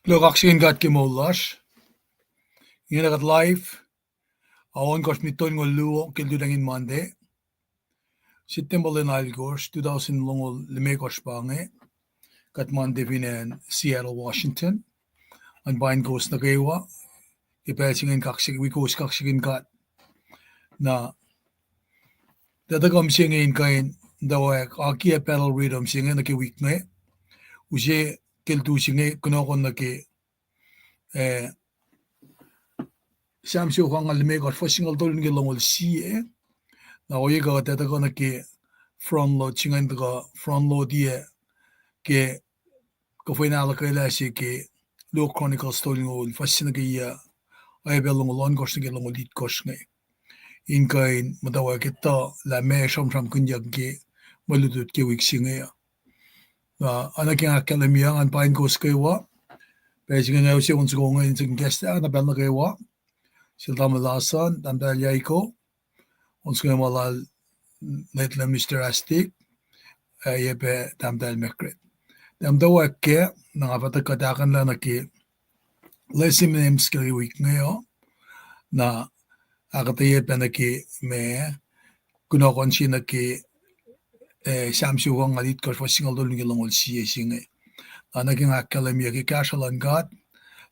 Lokaksin kat kimollas. Ngina kat live. Awan kos miton ngol luo kildudangin Monday. Sitten bolin algors 2000 longo limekos bange. Kat Monday vinen Seattle, Washington. An bain kos na kewa. Ipelsingin kaksik wikos kaksigin kat. Na dadagam singin kain dawak aki pedal rhythm singin na ki week me. Uje kildu singin kunokon na ki Samsung kang alimekos fasingal tolun ki longol siye. Na oye ka dadagam na ki front load singin daga front load ye ke ko final ka ilasi ki Low Chronicles tolun ngol fasin ki ya ay belong lon kos na ki longol lead kos ngay. Inkain madawa kita la me sham kunyag ki maludut ki week singaya. Na anaking akademiya ang pain kos kaywa. Pwede nga siya kung sigong ngayon sa guest na bel na kaywa. Sila malasan, tanda yayko. Kung sigong malal letla Mr. Astik. Yepe tanda mekret. Tanda wakke, nangapatagkatakan lang na ki lesim names kay week ngayon. Na akatayepe na ki me kunokon siya na ki Samsung ang alit ko for single dollar ngilong siya singa. Naging akademiya ki kashalan gat.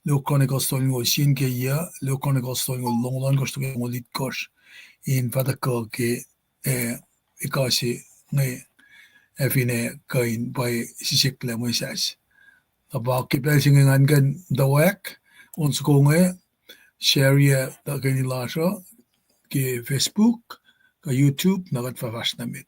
Low Chronicles tolong ngol sin ke ya. Low Chronicles tolong ngol longlon kos tolong ngol lit kos. In patako ki ikasi ngay efine kain by sisikle mo isas. About kipel singingan kan dawak. Ons ko ngay share ya da kanilasyo ki Facebook ka YouTube nagat fafash namit.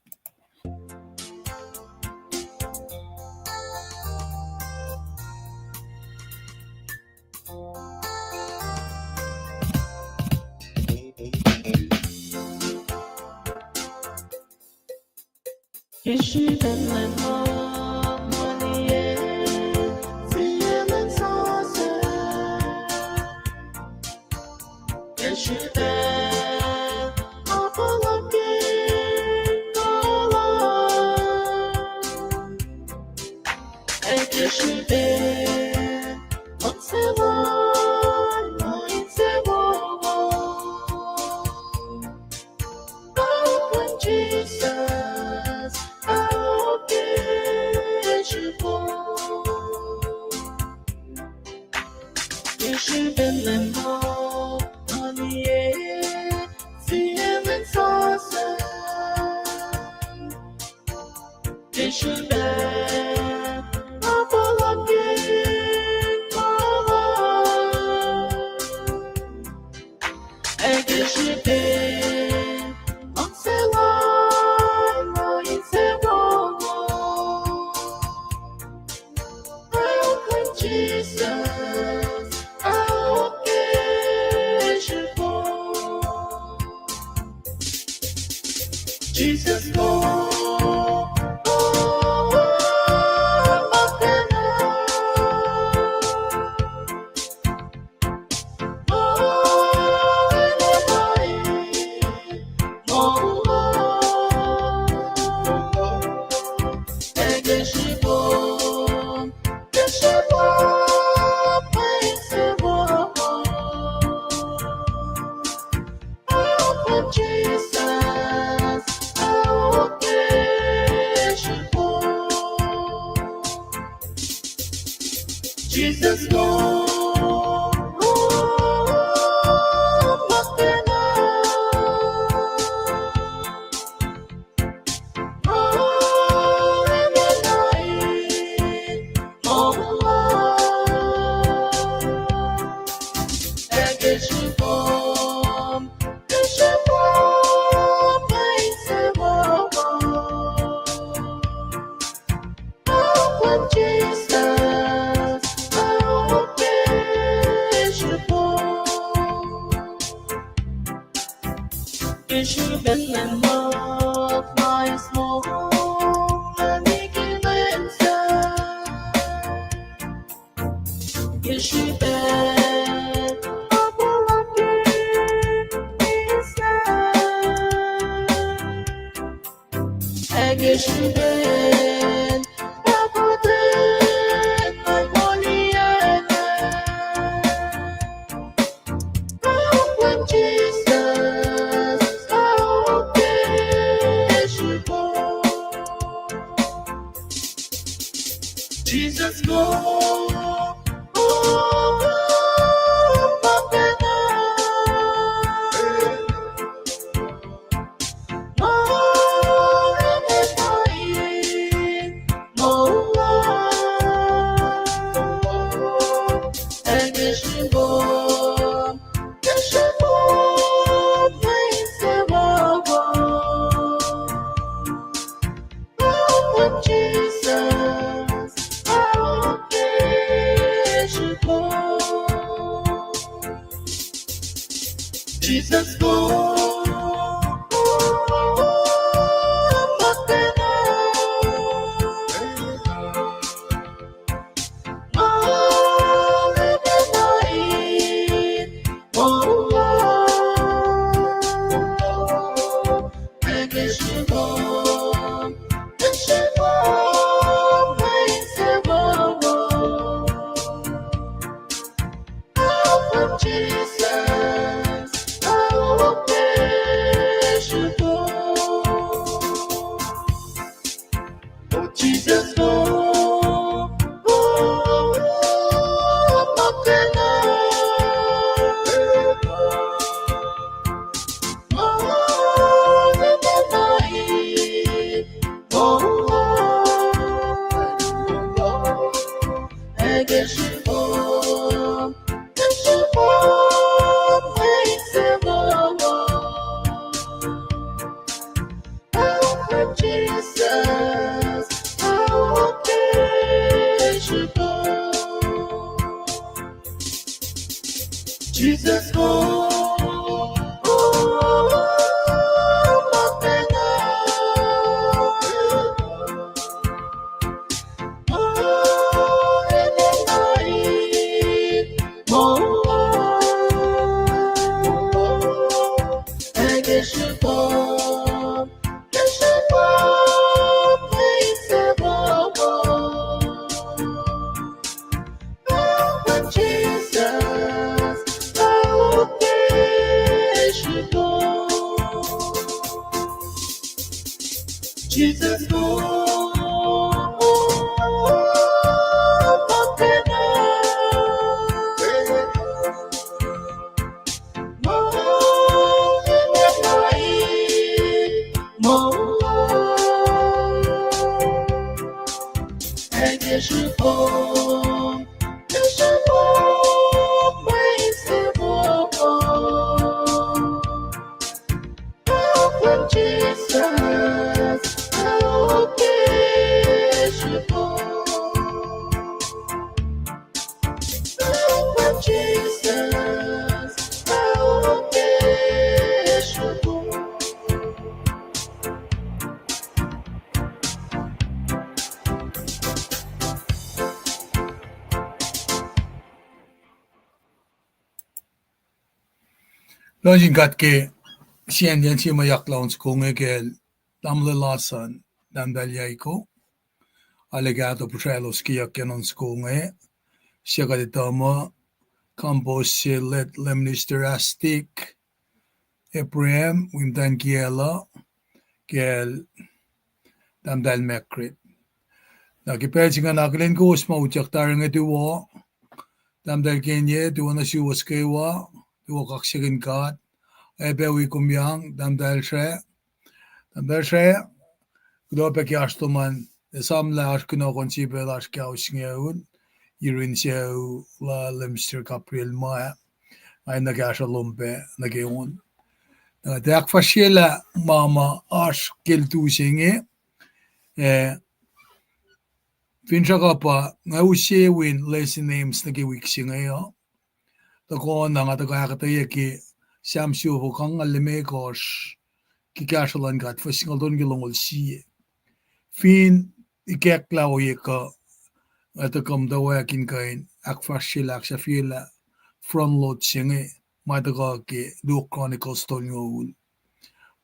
Jesus go, oh, Papena, oh, Emetai, oh, Egeshibo, Geshibo, Meisebo, oh, Jesus, oh, Geshibo. Jesus go, Papena, oh, Emetai, oh, Egeshibo, Geshibo, Meisebo, oh, Jesus, oh, Geshibo, oh, Jesus go, oh, Papena, oh, Emetai, oh, Egeshibo, Geshibo, Meisebo, oh, Jesus, oh, Geshibo, Jesus go, oh, Papena, oh, Emetai, oh, Egeshibo, Geshibo, Meisebo, oh, Jesus, oh, Geshibo, Jesus go, oh, Papena, oh, Emetai, oh, Egeshibo, Geshibo, Meisebo, oh, Jesus, oh, Geshibo, oh, Jesus, oh, Geshibo. Lojin kat ke sian yan si mayak launch kung ekel tamle lasan damdal yaiko allegato pucello skiak yanon skunge siya kaditama campos let lemnisterastic Ephraim wimtan kiela kel damdal mekrit. Nakipel singa naklin ko usma uchak tarang etuwa damdal kenye tuwa na siwa skewa tuwa kaksagin kat ebewi kumyang damdal shre Globek jastuman samle aşkına konçibe aşkı ausngeun irincheu la lemster kapril maya ayna gasha lumpe nageun dak fashela mama aşk geltu singe finchagapa ngausie win lesson names nage wiksinga ya tako nanga taka yeki samshu hokang alme kosh ki gashalan gat fasingal don gilongol si fin ikekla oyeka atacom da wakin kain akfashila akshafila front load singe madaga ke Luke Chronicles tolngol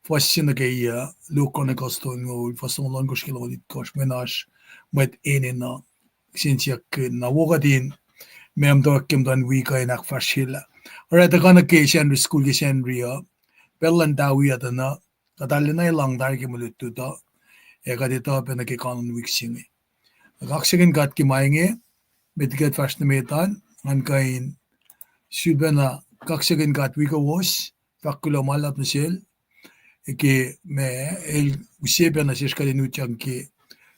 fascina ke ya Luke Chronicles tolngol fasonlon goshkilo dit kosh menash met enena sintia ke na wogadin mem do kim dan we kain akfashila ora da kana ke shan school ke shan ria bellan dawi adana kadalina lang dar ke mulutu da ekadita pena ke kanon wiksinge Kaksigin kat kimainge mitget fashnemetan ankain Sylvana kaksigin kat wika was fakulo malat nasel que me el usebe na siskali nuchang ke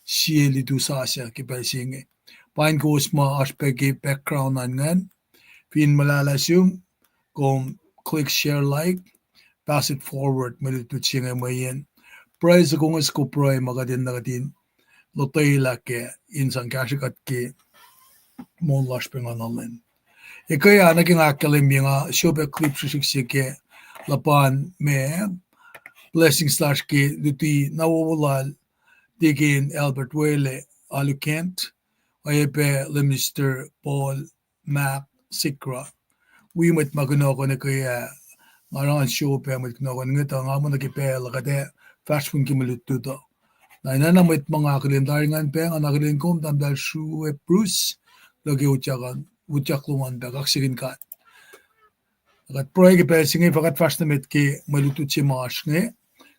sieli tu sasya ke pelsinge pain ko usma aspeke background angan pin malalasum kom click share like pass it forward militu chinga mayen prize kung ko pray magadin nagatin lotay la ke insan kashikat ke mon lash penganalen ikaya naging akalim nga shobe clip shishik ke lapan me blessing slash ke duti nawawalal digin Albert Wele Alucant Oyepe le Mr. Paul Mac Sikra we mit magno ko na kaya ngaran show pe mit no ko ngita nga mo nakipe lakade fast fun kimalutu to na nana mit mga kalendaringan pe ang nakalin kom tamdal shu e Bruce lagi ujakluman da kaksigin ka agat proy ke pe singi fakat fast na mit ki malutu chi mash nge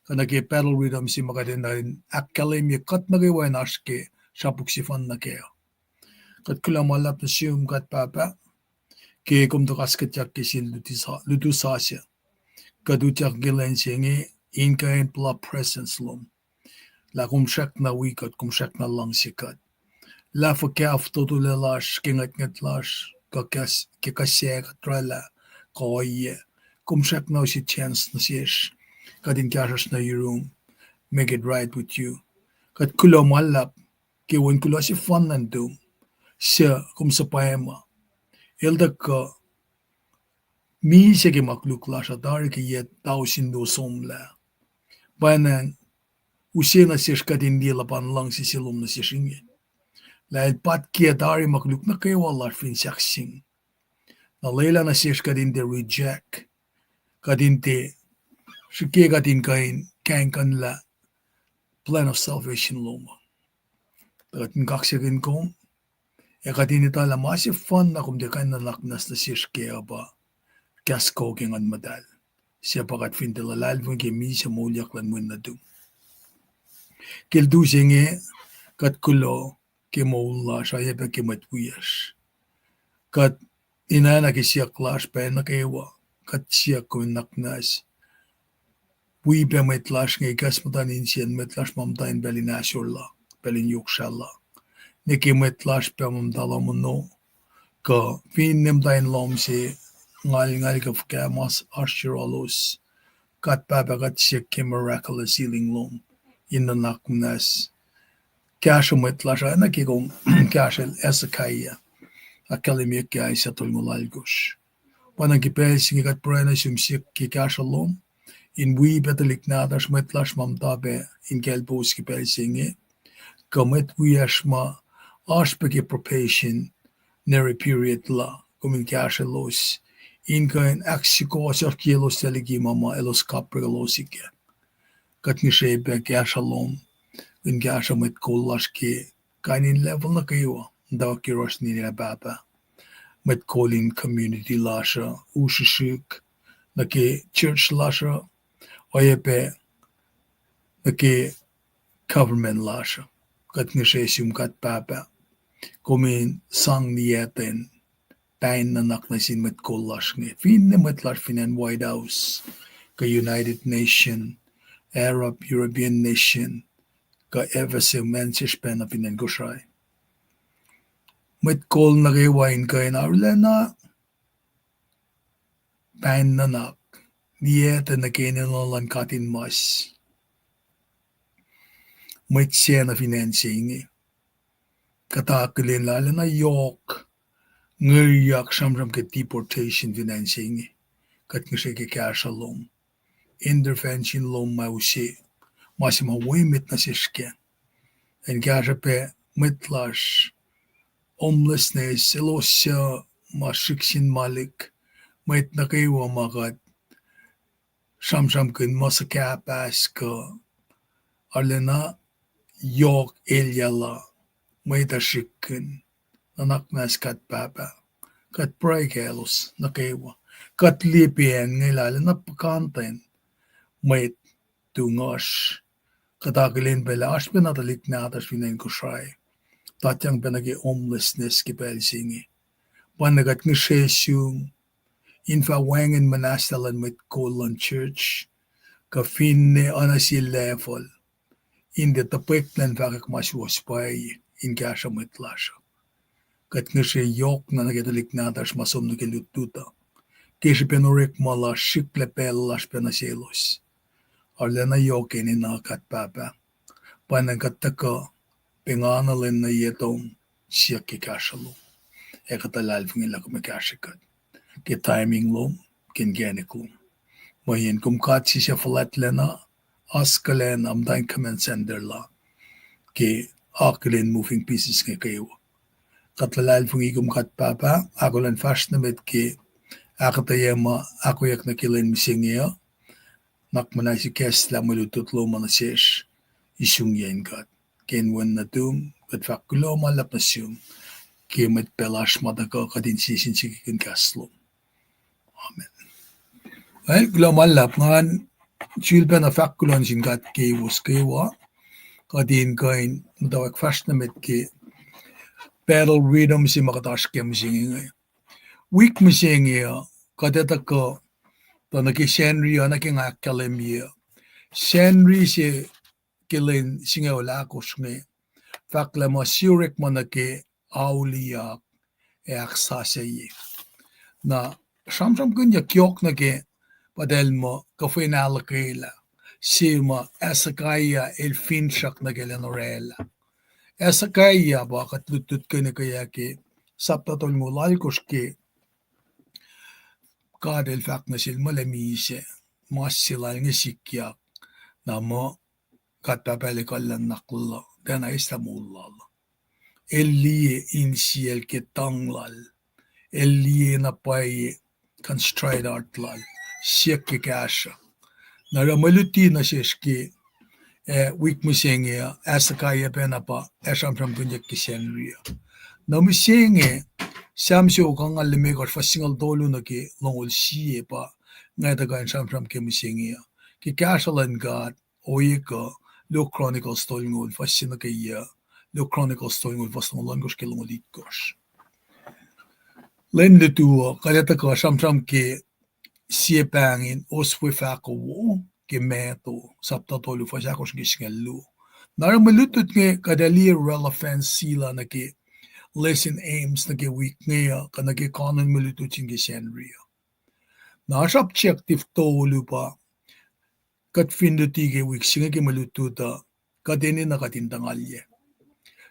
kana ke pedal rhythm si magaden na academy kat na gawin aske sapuk si fan na kaya kat kula malap na siyum kat papa ke kum to kasket yak ke sil lutu sasya kadu jak gilen singi in kain pla presence lom la kum shak na wikat kum shak na lang sikat la fa ke afto to le lash ke ngat lash ka kas ke kasya ka trala koye kum shak na si chance na siyesh kadin kyashas na room make it right with you kat kulo malap ke wen kulo si fan nandum siya kum sa paema elda ka mi siya ke makluk la siya dari ke yet tao sindo somla bayan usiya na siya kadin di lapan lang si silom na siya singi la el pat kia dari makluk na kayo wala fin saksing na layla na siya kadin di reject kadin di siya kadin kain kan la plan of salvation loma kadin kaksigin kong kadin ita la masih fun na kum di kain na laknas na siya kaya ba kas koking an madal siya pakat fin di lalal mo ke mi siya mulyak lan mo na dum kildu singe kat kulo ke maula siya pa ke matwiyas kat ina na ki siya klas pa na kayawa kat siya ko naknas we pe metlash nge kas matanin siya metlash mamtain belinasyola belin yukshala neki metlash pe mamdala mo no ka fin nemtain lom si ngal ka fkamas ashiralos kat papa kat siya ke miraculous healing lom in the naknas kasha metlash na ki kong kasha esakaya akademi kaya sa tulmulalgosh panang kipelsi kat prana sumsik ki kasha lom in we betalik nadas metlash mamtabe in kelbos kipelsinge kamet wiashma aspeke propation neri period la kumin kasha los in kain aksiko sa kielos telegi mama elos kapregalosike katni shebe kasha lom in kasha met kolash ke kainin level na kayo da kiros ni na baba met calling community lasha ushishik na ke church lasha oyepe na ke government lasha katni shesum kat papa kumin sang nieten pain na naknasin met kolash nge fin na met lash finan White House ka United Nation Arab European Nation ka evase mensish pen na finan Tohkohsrai met kol na rewain ka in arlena pain na nak nieten na kenelan katin mas met siya na financing katakilin lalo na yok ngayak samram ke deportation financing kat ngse ke kasha lom intervention lom mausi masima wimit na siske en kasha pe mitlash homelessness elosya mashiksin malik met na kayo magat samsam kin masakapas ka arlena yok elyala Maita shikin nanaknas kat papa kat praikelos na kewa kat lipien ngilala na pakanten mait tungosh katakilin bela ashpinatalik natas vinen Tohkohsrai Tatyang penagi homelessness ki pelsingi. Panagat ng shesyung infa wangen manastalan mit kolon church ka finne anasi level in the tapeklan vakak maswaspay in kasha mitlasha. Kat ng she yok na nagitalik natash masom nagilututa. Kishi penorek mala shikle pelas penaselos. Arlena yokin in nakat papa. Panagkataka penganalin na yetong siya kikashalo. Ekatalal la kumikashikat. Ke timing lom, kin genik lom. Mayin kumkat siya flat lena, askalen amdain kamen sender la. Ke aklin moving pieces nga kayo. Katalal fungi kumkat papa, ako lan fast na met ke akatayama ako yak nakilin misingya. Nakmanay si kesla malutut lo manasesh. Isung yen kat. Ken wan na tum, kat fakulo malap na siyong. Kemet pelash madaka kadin sisin sikikin kaslo. Amen. Ay, gulamalap ngan chilpen na fakulon sin kat kewos kewa. Kadin kain matawag fast na met ke battle rhythm si makatash kem singing. Week misingya kadeta ko to nakishenri naking akalemia. Shenri si kilin singa wala ko singa. Fakla mo siurek mo nake auliyak aksasayi. Na samsam kunya kyok nake padel mo kafinala kaila. Sima esakaya el finshak na gelenorela. Esakaya bakat lutut kanya kaya ke saptatol mo lalkos ke kadel fak na silma lamise. Mas silal nga sikyak na mo katapelikalan nakla. Dena istamulala. Elie insiel ke tanglal. Elie na paye kan stride artlal. Siek ke kasha. Na ramaluti na siyeski week musenge asakaya penapa esam from kunjak kisenria. Na musenge samsyo kang alime kar fasingal dolu na ke longol siye pa ngayta kan sam from ke musenge. Ke kasha lan god oye ka Lo Chronicles tolngol fasina ke ya. Lo Chronicles tolngol fasngolan gosh ke longolit gosh. Len de tuo kaleta ka samsam ke siepangin oswefako wo ke meto sapta tolu fasakos gisngelu. Nara malutut nge kadali relevance sila na ke lesson aims na ke week ngayon ka na ke kanon malutut yung gisenria. Nasa objective tolu pa kat findutige week singa ke malututa kadene na katintangalye.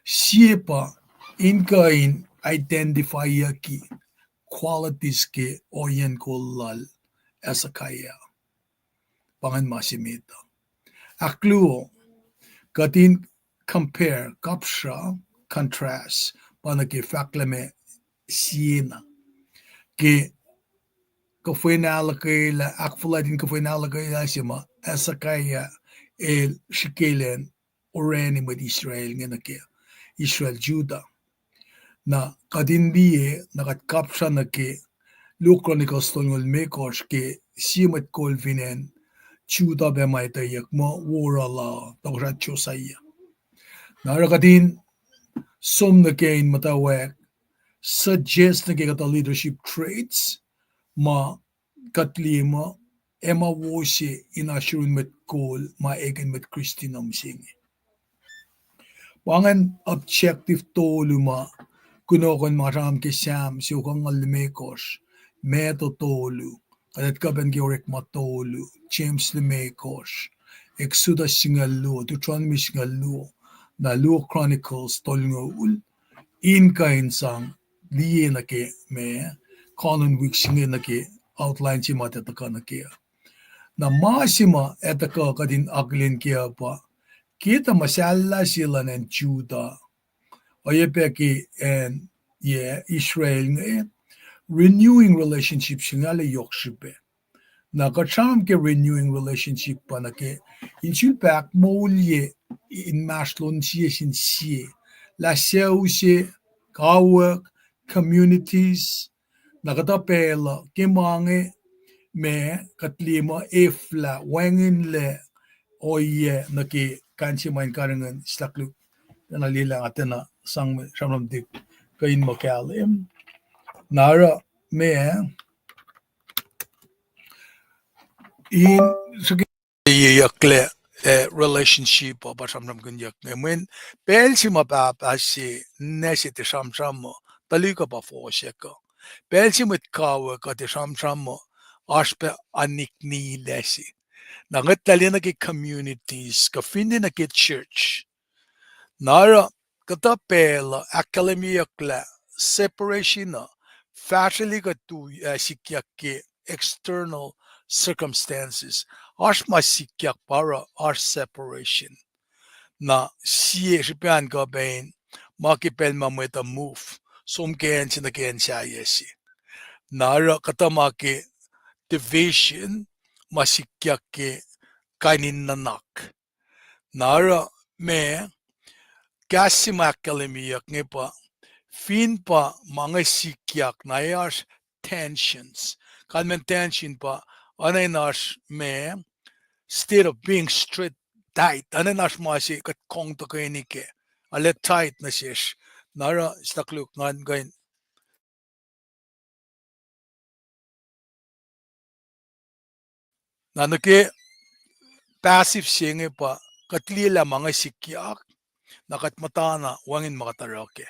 Siye pa inkain identify ki qualities ke oyen kolal asakaya. Pangan masimita. Akluo katin compare kapsha contrast panake faklame siena ke kafinala kaila akfuladin kafinala kaila sima asakaya el shikelen oreni med Israel ngenake Israel Juda na kadindiye nakatkapsha na ke Luke Chronicles tolngol mekos ke simet kolvinen Juda bemaita yak mo warala tawrat chosaya narakadin som na kain matawek suggest na ke kata leadership traits ma katlima ema woshe inashurun met kol ma egen met Christinam singi. Pangan objective tolu kunokon maram ke sam siukang almekos meto tolu kadat kaben georek matolu James lemekos Exodus singalu Deuteronomy singalu na Luke Chronicles tolngol inka insang liye na ke me kanon week singe na ke outline si matataka na ke na masima etaka kadin aglin kaya pa kita masala sila ng Juda oyepeki and Israel nga renewing relationships nga le yokshipe na kacham ke renewing relationship pa na ke insulpak molye in maslon siye sin siye la seuse kawak communities nakatapela kemange me katlima efla wangin le oye naki kansi main karangan slaklu tena lila nga tena sang shamram dik kain mo kalim nara me in sugi yakle relationship ba shamram kun yak men pel si ma ba si nesi te shamram mo talika ba fo sheka pel si mit kawa ka te shamram mo aspe anik ni lesi na ngatali ki communities ka finde na ki church nara kata pela academia kla separation na factually ka tu sikya ke external circumstances ash ma sikya para ash separation na sie shipan ka bain ma ki pel ma mo move som ken sin ken sa yesi nara kata ma ke division ma sikya ke kainin nanak nara me Gasimakkalemiak ngepa finpa mga sikyak nayas tensions. Kalmen tension pa anay nas me state of being straight tight. Anay nas masi kat kong to kainike. Ale tight na siya. Nara stakluk ngan gain. Nanake passive siya ngepa katlila mga sikyak nakat matana wangin makatarake.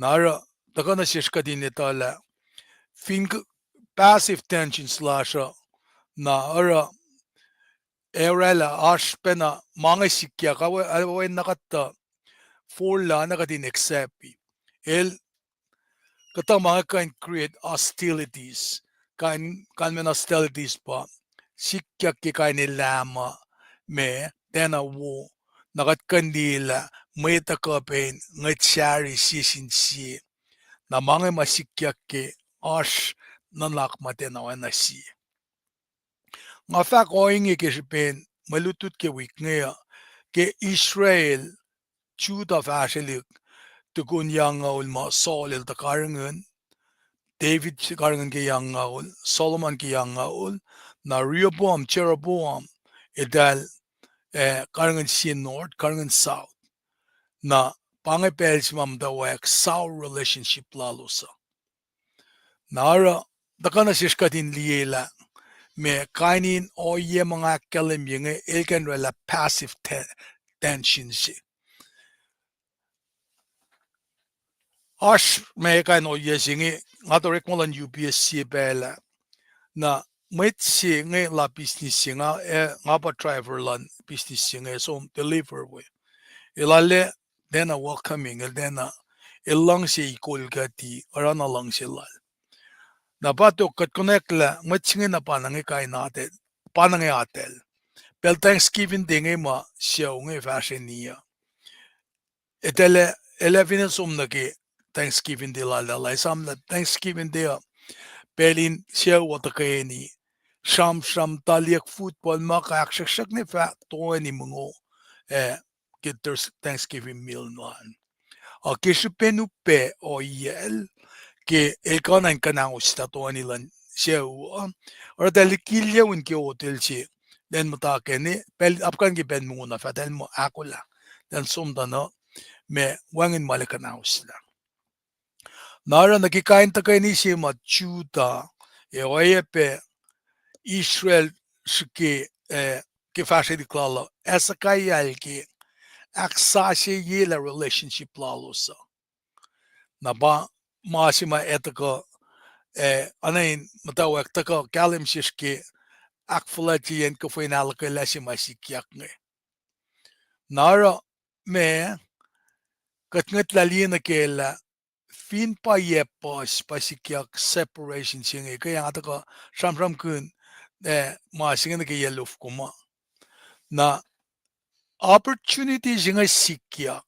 Nara takana siya kadin itala fin passive tension slasher na ara erela ashpena mga sikya kawa nakata forla nakatin accept el kata mga kan create hostilities kan men hostilities pa sikya ki kain lama me tena wo nakat kandila may takapen ngachari sisin si na mga masikya ke ash nanak matenawa na si nga fak oingi ke shipen malutut ke wik ngaya ke Israel Juda fashilik tukun yang ngaul ma Saul el takarangan David karangan ke yang ngaul Solomon ke yang ngaul na Rehoboam Jeroboam edal karangan si North karangan South na pangepel si mamdawak South relationship lalo sa nara dakana sishkatin liela me kainin o ye mga kalim yung ilkan rela passive tension si. Ash me kain o ye singi nga to rekmolan UPSC bela na mit si nga la business si nga pa driver lan business si so deliver we. Ilale dena welcoming dena ilang si ikulgati orana lang sila. Na bato kat connect la matchingin na panangi kain natin panangi atel. Pel Thanksgiving dinge ma siya nge fashion niya. Etele 11 somnaki Thanksgiving de la sam na Thanksgiving de pelin siya watakaye ni sham taliak football maka akshak ni fa to ni mungo get their Thanksgiving meal man. A kishu penu pe o yel ke elkanan kanang usta to ni lan siya or dalikilya un ke hotel siya. Den mo takeni pel apkan ki ben muna fatel mo akula den sumda no me wangin malakanaus la nara nakikain takay ni si machuta oye pe Israel shiki ki fashe di klalo esa kayal ki aksashe yela relationship lalosa na ba masima etaka anain matawak taka kalim shishki akfalati yen ko foi nalaka lasi masikyak nge nara me katngat lalina kela fin pa ye pas pasikyak separation singe kaya nga ka sham kun ma singe ke yeluf kuma na opportunity singe sikyak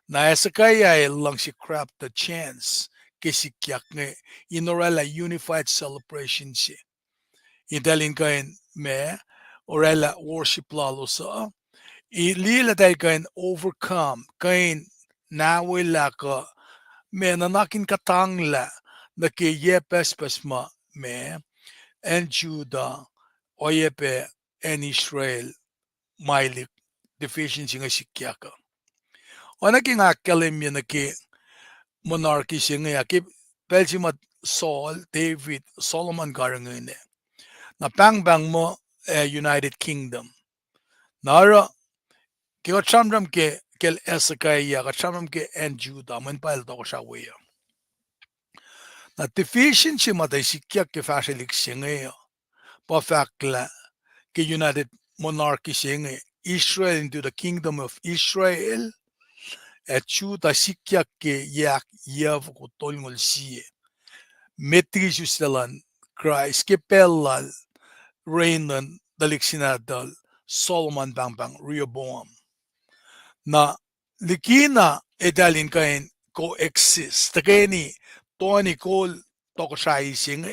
na esa kaya lang si crap the chance ke sikyak nge inorala unified celebration si idalin kain me orela worship lalo sa ilila tayo kain overcome kain nawila ka me nanakin katangla na ke yepes pesma me en Juda oyepe en Israel mailik deficiency nga sikyaka Ona ki nga kalim yun na ki monarchy siya nga ki Belgium Saul, David, Solomon garangin na bang mo United Kingdom. Nara ki ka chamram ke kel Ezekiah ka chamram ke en Judah man pa el to siya weya. Na deficiency matay sikya ke fashilik siya nga pa fakla ke United Monarchy siya nga Israel into the kingdom of Israel et Judah sikya ke yak yav ko tolngol siya. Metri sustelan Christ ke pelal Raynon dalik sinadal Solomon bang Rehoboam. Na likina edalin kain coexist. Takeni Tony Cole Tohkohsrai sing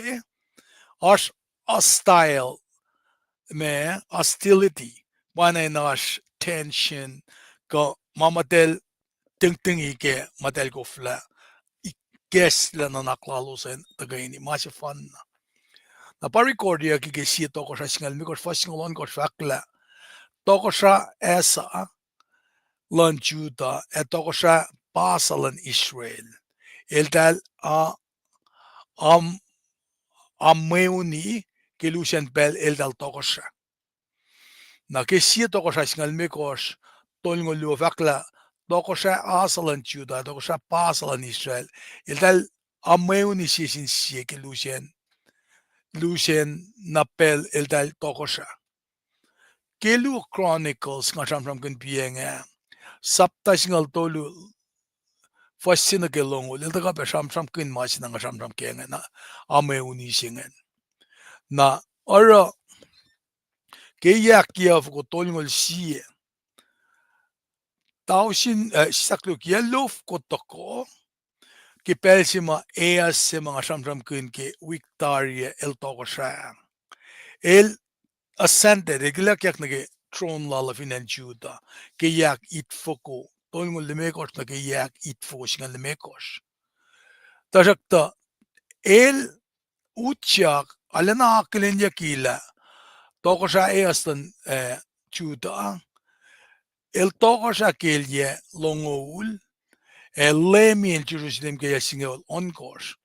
as hostile me hostility panay nash tension ko mamatel ting ike matel ko fla guess la na naklalusen tagaini masih fun na pa-record ya kikisi Tohkohsrai singal mikos fasingalon ko fakla Tohkohsrai esa lan Juda et Tohkohsrai pasalan Israel el am meuni kelusian bel el Tohkohsrai na kisi Tohkohsrai singal mikos tolngolu fakla Tohkohsrai asalan Juda Tohkohsrai pasalan Israel el meuni sisin sie kelusian napel el Tohkohsrai Kelu Chronicles nga samsam kun pienga sapta singal tolu fasina ke longol el taga pe samsam kun masina nga samsam kenga na meuni singen na ora ke yak kiaf ko tolngol sie tausin saklu yellof ko toko ke pelsima eas se mga samsam kun ke Victoria el Tohkohsrai el ascended egilak yak nage throne lala finan Juda ke yak itfoko tolngol lemekos na ke yak itfoko singan lemekos tajakta el utyak alana akilin yakila Tohkohsrai eastan Juda el Tohkohsrai kelye longoul el lemi el Jerusalem ke yasingol onkos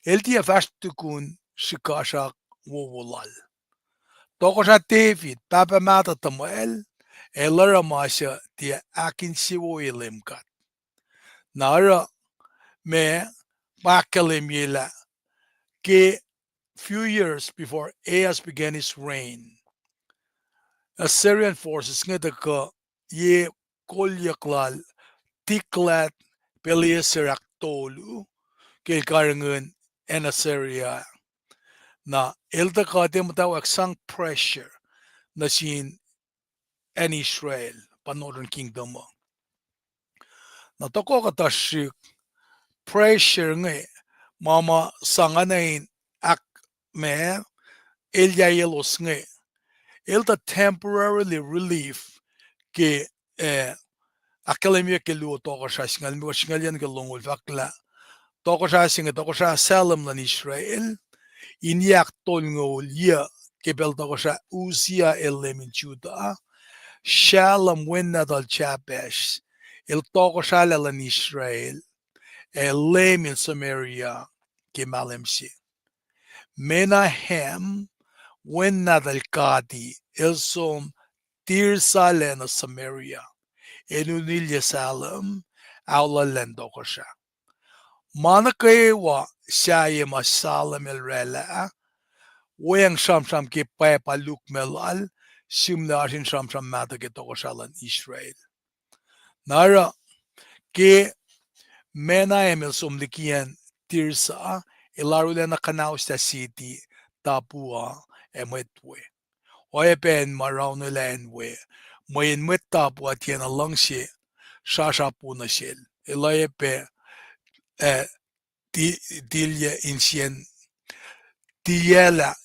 el tia vastukun shikashak wowolal Tohkohsrai David papa mata tamuel elara masya tia akin siwo ilimkat nara me bakalim yela ke few years before Ahaz began his reign Assyrian forces nga ka ye kolyaklal tiklat Pileser tolu ke karangan en Assyria na elda ka demataw aksang pressure na sin en Israel pa Northern Kingdom mo na toko katashik pressure nga mama sanganain ak me elya yelos nga elda temporarily relief ke akademia ke luo Tohkohsrai singal mi singal yan ke longol fakla Tohkohsrai singa Tohkohsrai salam lan Israel inyak tolngol ya ke bel Tohkohsrai usia elemin Juda Shalom wenadal chapesh el Tohkohsrai lan Israel elemin Samaria ke malemsi Menahem wenadal kadi el som Tirsa lena Samaria enunilya salam aula len Tohkohsrai Manakaewa siya masalam el rela wayang samsam ke pepa lukmelal simlasin samsam mata ke Tohkohsrai lan Israel nara ke Menahem el somlikian Tirsa ilarulen na kanaus ta city tapua emetwe oye pen maraw nila enwe moyen metapua tiena langsi shasha punashel ilaye pe dilya insien tiela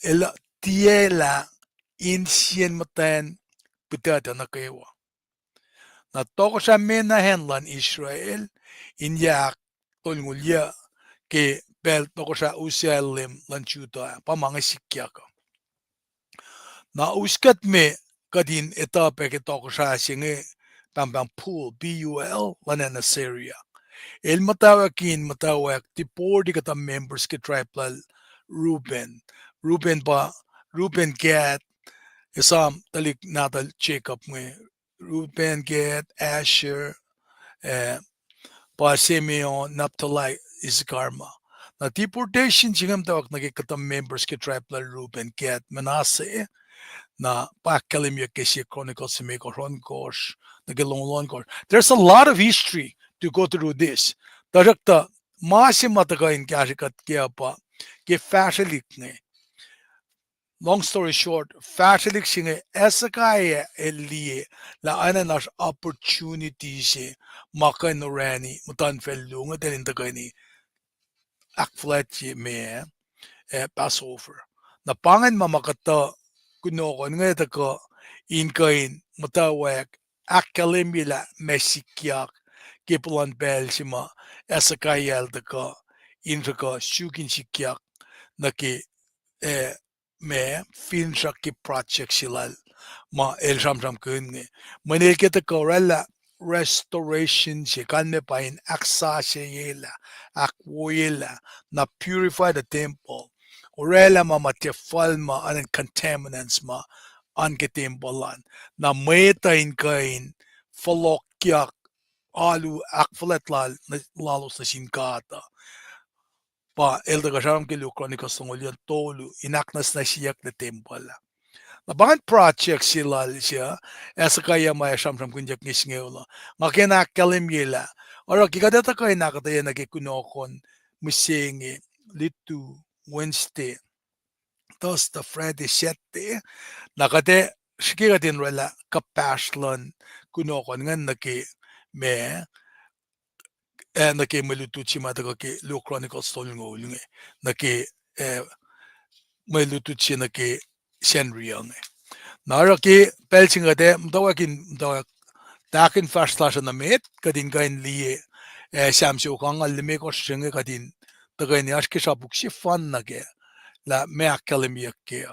insien matan putata na kayawa na Tohkohsrai Menahem lan Israel inyak tolngulya ke bel Tohkohsrai usialim lan Juda pamanga sikya ka na uskat me kadin etape ke Tohkohsrai singe bang pool BUL lanan na Syria. El matawakin matawak tipor di kata members ke tribal Ruben ba Ruben Gad isam talik natal check up me Ruben Gad Asher eh, pa Simeon Naphtali Iskarma. Na deportation jingam tawak nagikata members ke tribal Ruben Gad Manasseh na pakalim ya kesi Chronicles si Meko Ronkosh nagalonglon kosh. There's a lot of history to go through this. Tarakta masi matakain kashikat kya pa ke fashalik ne. Long story short, fashalik singe esakaya elie la ananas opportunity se makan rani mutan fellunga delin takani akflat me Passover. Na pangan mamakata kunokon nga tako inkain matawak akalimila mesikyak kipulan bel sima esakayal tako intraka shukin sikyak na ki eh, me finsa ki project silal ma el samsam kun manil kita korella restoration si kan me pain aksa yela akwoyela na purify the temple orela ma matifal ma anan contaminants ma an ketimbalan na meta in kain folokyak alu akfletlal lalos na sinkata pa el de gasharam ke lu chronicles tongolian tolu inaknas na siyak na temple Labangan project sila siya, esa kaya maya shamsham kunjak ngisngeula. Ngakena kalim yela. Ora kikadata kaya nakataya nagikunokon musingi litu Wednesday. Tos the Friday sette nakate shikiratin rela kapashlon kunokon ngan me naki malutu chima ke Lu Chronicles tolungo naki malutu chi naki Shenriang. Naraki pelchingade mtawakin takin fastlash na met kadin kain liye shamsho kang alme ko shinge kadin tagay ni ashke shabuk shifan nage la me akalim yakke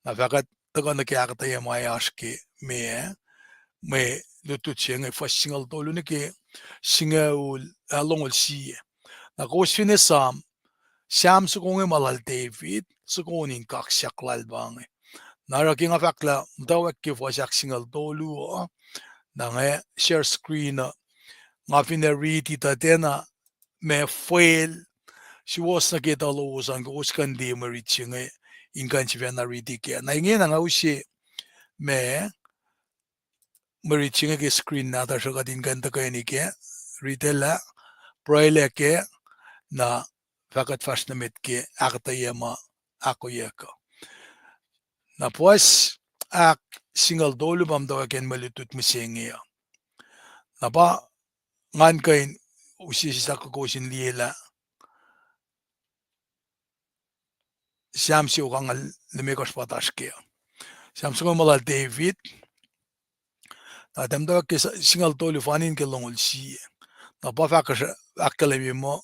na fakat taga na kya kata ya maya ashke me lutu chinge fa singal tolu ne ke singaul alongol siye na ko shine sam shamsu konge malal David sukonin kak shaklal bange Naraki nga fakla mtawak ke fwa sak singal tolu na nga share screen nga fina riti ta tena me fuel si was na kita losan ko uskan di marichi nga inkan si fina riti ke na ingin nga usi me marichi nga ke screen na ta siya kadin kanta kaya ni ke ritela proile ke na fakat fast na met ke akatayama ako yaka na pues ak single dolu bam daw ken malutut misengi na ba ngan kain usi sa ko sin liela samsi o kangal lemekos patas ke samsi ko mala David na dem daw ke single dolu fanin ke longol si na ba fa ka akkalemi mo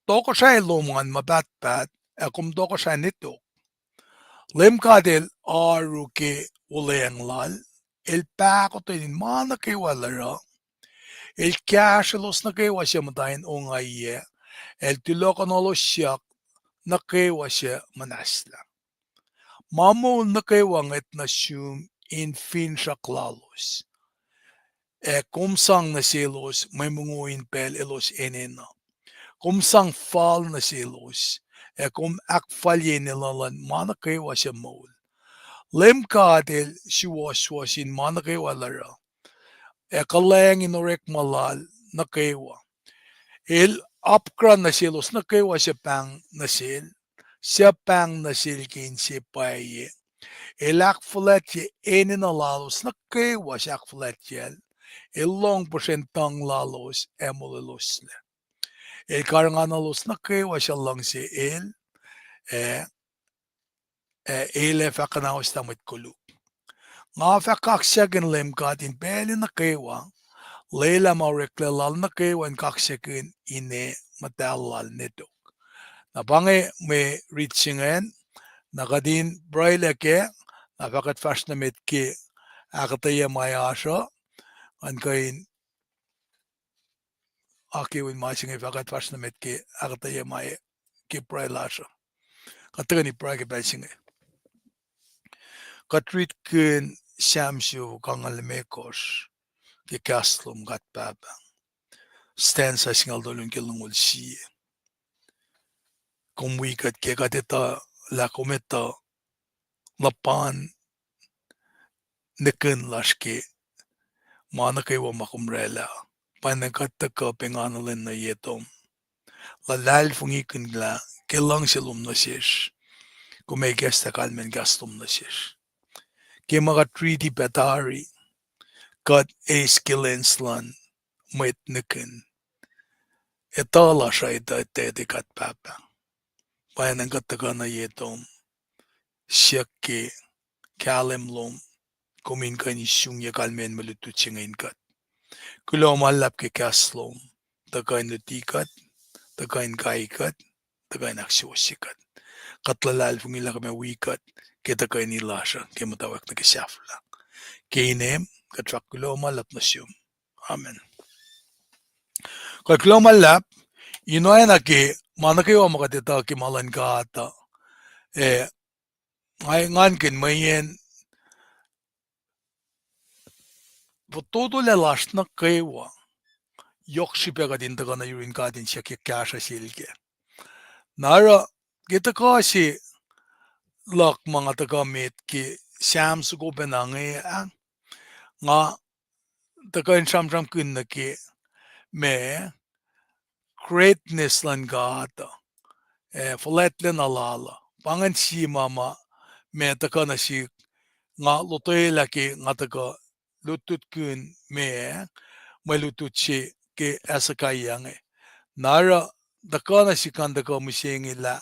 Tohkohsrai loman mabatbat akum Tohkohsrai nito lem kadel aru ke uleng lal el pako tin mana ke walara el kashalos na ke wasya matayin ongaiye el tilokanolo siyak na ke wasya manasla mamul na ke wanget na siyum in fin shaklalos kumsang na silos may munguin pel elos enena kumsang fal na silos kum akfalye nilalan mana ke wasya maul lem kadel siwas in mana ke walara kaleng inorek malal na kewa el apkran na silos na kewa siya pang na sil kin si paye el akfalet ye enin alalos na kewa siya akfalet yel el long porsyentang lalos emolilos le el karanganalos na kewa siya lang si eh, ele fakanawas tamit kulu nga fakaksagan lem kadin peli na kewa Leila maureklelal na kewan kaksekin ine matalal nito. Nabange me reachingen nakadin braille ke nafakat fast na met ke akataya mayasha an kain aki win matching if agat was na met ke agata ye mai ke pray lasha katani pray ke bashing katrit kun shamshu kangal mekos ke kaslum gat baba stand sa singal dolun ke lungol si komwi kat ke gateta la kometa lapan neken lashke mana ke wa makumrela panagata ka penganalen na yetom la lal fungi kun la ke lang silum na shish kume gesta kalmen gastum na shish ke mga treaty petari kat e skillenslan met neken etala shaita te kat papa panagata ka na yetom shakke kalemlom kumin kanishung ya kalmen malutu chingain kat kulo malap ke kaslom takain nutikat takain kaikat takain aksiosikat katlalal fungila kame wikat ke takain ilasha ke matawak na kesafla ke inem katrak kulo malap na siyum amen kat kulo malap inoy na ke manakayo makatita ke malan ka ata ngay ngan ken mayen todo le lashna kewa yokshipega din taga na yurin ka din siya ke kasha silke nara kita kasi lak mga taga met ki sham sugo benange ang nga taga in sham kun na ki me greatness lan gata flat len alala pangan si mama me taga na si nga lotoy laki nga taga lutut kun me malutut si ke asakayang nara taga na si kan taga musingila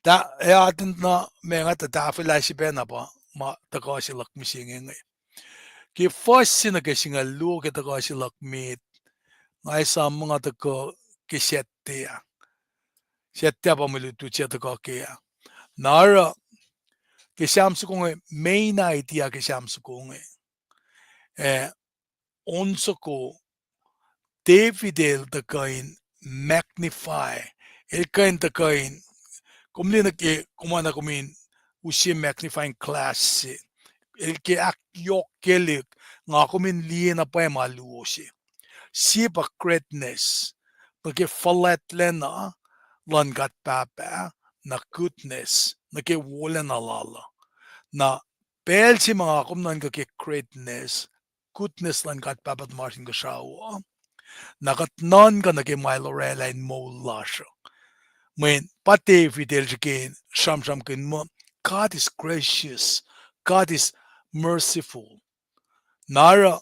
ta atin na menga ta fila si pena pa ma ta ko si lak mising ki first sina ke singa lu ke ta ko si lak mit ngai sa mga ta ko ke sette pa milu tu che ta ko ke ya nara ke sham su kong main idea ke sham su kong onso ko Davidel ta kain magnify el kain ta kain kumli na ke kumana kumin usi magnifying class el ke ak yok kelik nga kumin liena pa maluo si pa greatness pagke falet lena lan gat papa na goodness na ke wolen alala na pel si mga kumnan ka ke greatness goodness lan gat papa at martin ka shawa nakat nan ka na ke milo rela in mo lasho when pate fidel again sham kin mo God is gracious God is merciful nara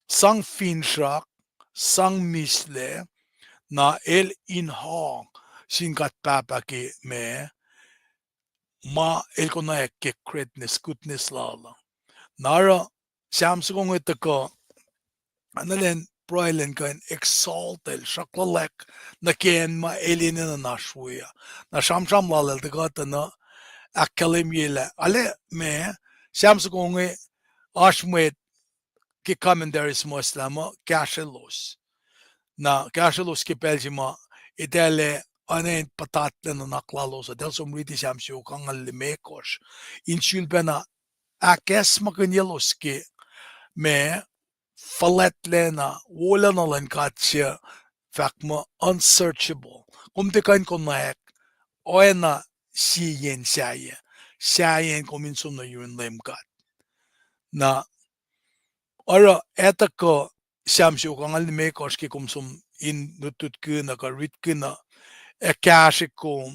sang finshak sang misle na el inhong singat papa ke me ma el kona ke greatness goodness lala nara sham sugong ito ko analen Broilen kan exalted shaklalek na ken ma elin na nashwia na sham lalal de gata na akalemyela ale me sham sugong ashmet ke commentaries moslama kashelos na kashelos ke peljima itele anen patatlen na naklalos del som riti sham shu kangal mekos insul bena akes makanyelos ke me faletlena wolanalan katsia fakma unsearchable kumte kan konak oena siyen shayen kominsum na yun lemkat na ora etako shamshu kangal me koski kumsum in nutut kuna ka rit kuna ekashikum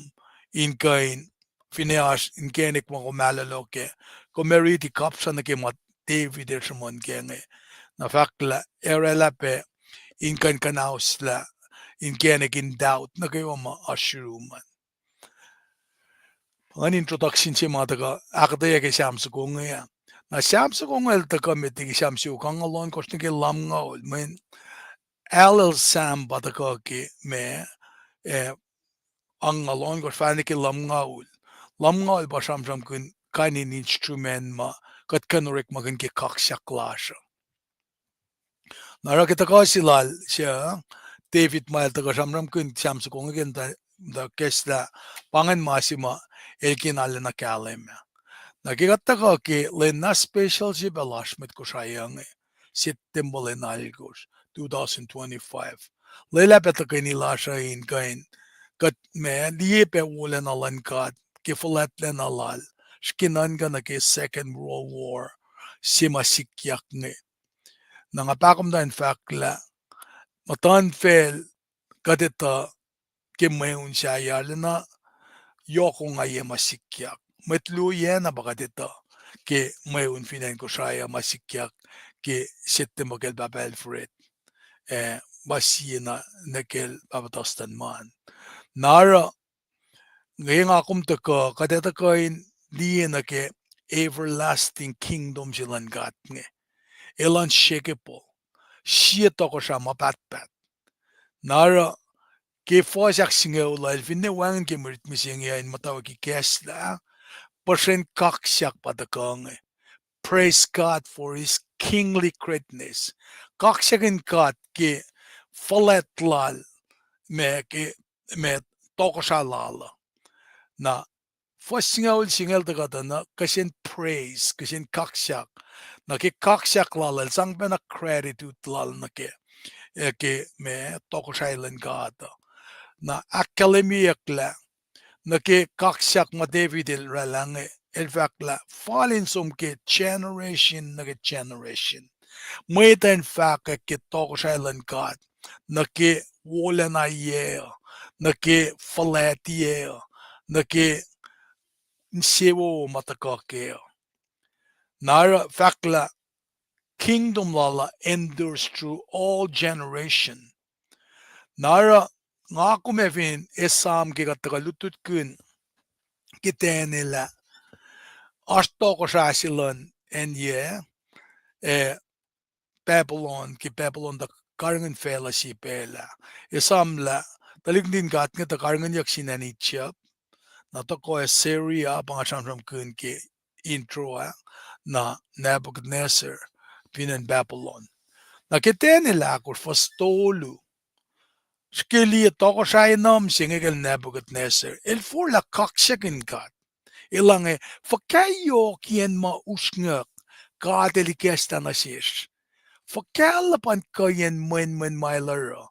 in kain fineas in kenik mo malaloke ko meriti kapsa na ke mat David Shamon kenge na fakla erela pe in kan kanausla in kenik in doubt na kayo ma ashruman an introduction si mataga akdaya ke shamsu kong ya na shamsu kong el taka meti ke shamsu kong alon kosni ke lam ngaul men alel sam bataka ke me ang alon kos fani ke lam ngaul ba sham kun kainin instrument ma kat kanurek magan ke kakshak lasha Nara kita ko silal siya David Mael taga samram kun siam su kong again da kesla pangan masima elkin alle na kalem. Nakikita ko ki lena special si belashmet ko sayang sitten bolen algos 2025. Lela peta kini lashain kain kat me diye pe wolen alan kat ki fulat len alal skinan ka na ki Second World War si masikyak nge. Nangapakom da in fact la matan fel kadita ki mayun siya yalina yoko nga ye masikyak. Metlu ye na bakadita ki mayun finan ko siya masikyak ki sitten magel babel fred basi na nakel babatastan man. Nara ngayon akum taka kadita kain diye na ke everlasting kingdom silan gat nge. Elan shakeable. Siya toko siya mapatpat. Nara ke fosak singa ulal finne wangan ke merit misinga in matawa ki kesla persen kaksak padakang. Praise God for his kingly greatness. Kaksakin kat ke falet lal me toko siya lala. Na fosinga ul singal takata na kasin praise kasin kaksak na ke kaksak lal sang pa na gratitude lal na ke me toko siya ilan kata. Na akademiyak la na ke kaksak ma David ralang el fact la fallen som ke generation na ke generation. Mwita in fact ke toko siya ilan kat na ke wala na ye na ke falet ye na ke nsewo matakake. Nara fact la kingdom lala endures through all generation. Nara nga kumefin esam ke katakalutut kun kitenila astoko sasilon en ye Babylon ki Babylon da karangan fela si pela esam la taligdin gat nga ta karangan yak sinanichap na to ko Syria pangasam from kun ki intro na Nebuchadnezzar pinan Babylon. Na kitenila akur fastolu Skili toko siya nam singigel Nebuchadnezzar. El for la kaksakin kat. Ilange fakayo kien ma usngak kadelikesta na sis. Fakalapan kayen men mailero.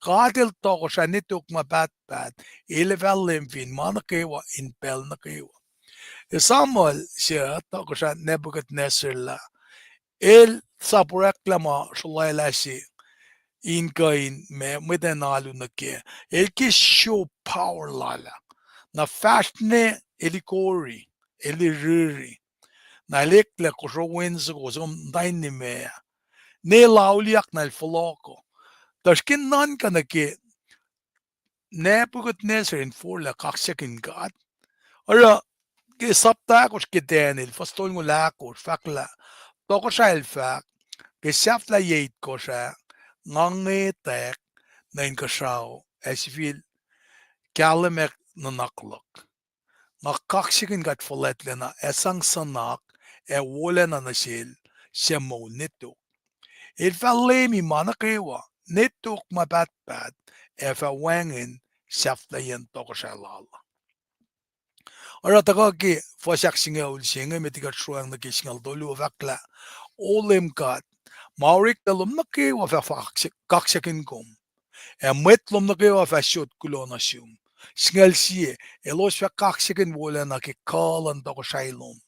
Kadel toko siya nitok mabatbat. Ilevel limfin manakewa in pel nakewa. Samuel siya toko siya Nebuchadnezzar la. El sapureklama sulayla si inkain me den alu na ke el ke show power lala na fashne elikori eliriri na lekle ko so wins ko so daini me ne lauliak na el foloko tashkin nan kana ke ne pugut neser in for la kaksekin gat ora ke sapta ko ke den el fastol ngula ko fakla to ko sa el fak ke safla yeit ko sa ngange tek nain kasao esifil kalamek na naklok. Nga kaksikin gat foletle na esang sanak wole na nasil siya mo nito. Il falemi manakewa nitok mabatbat wangin saflayan toko siya lala. Ora taka ki fosak singa ul singa metikat shuang na kisingal dolu vakla olim kat maurik dalum na kewa kaksakin kom. Metlom na kayo fashiot kulonasyon. Singal siye, elos fa kaksikin wala na ki kalan to ko shailom.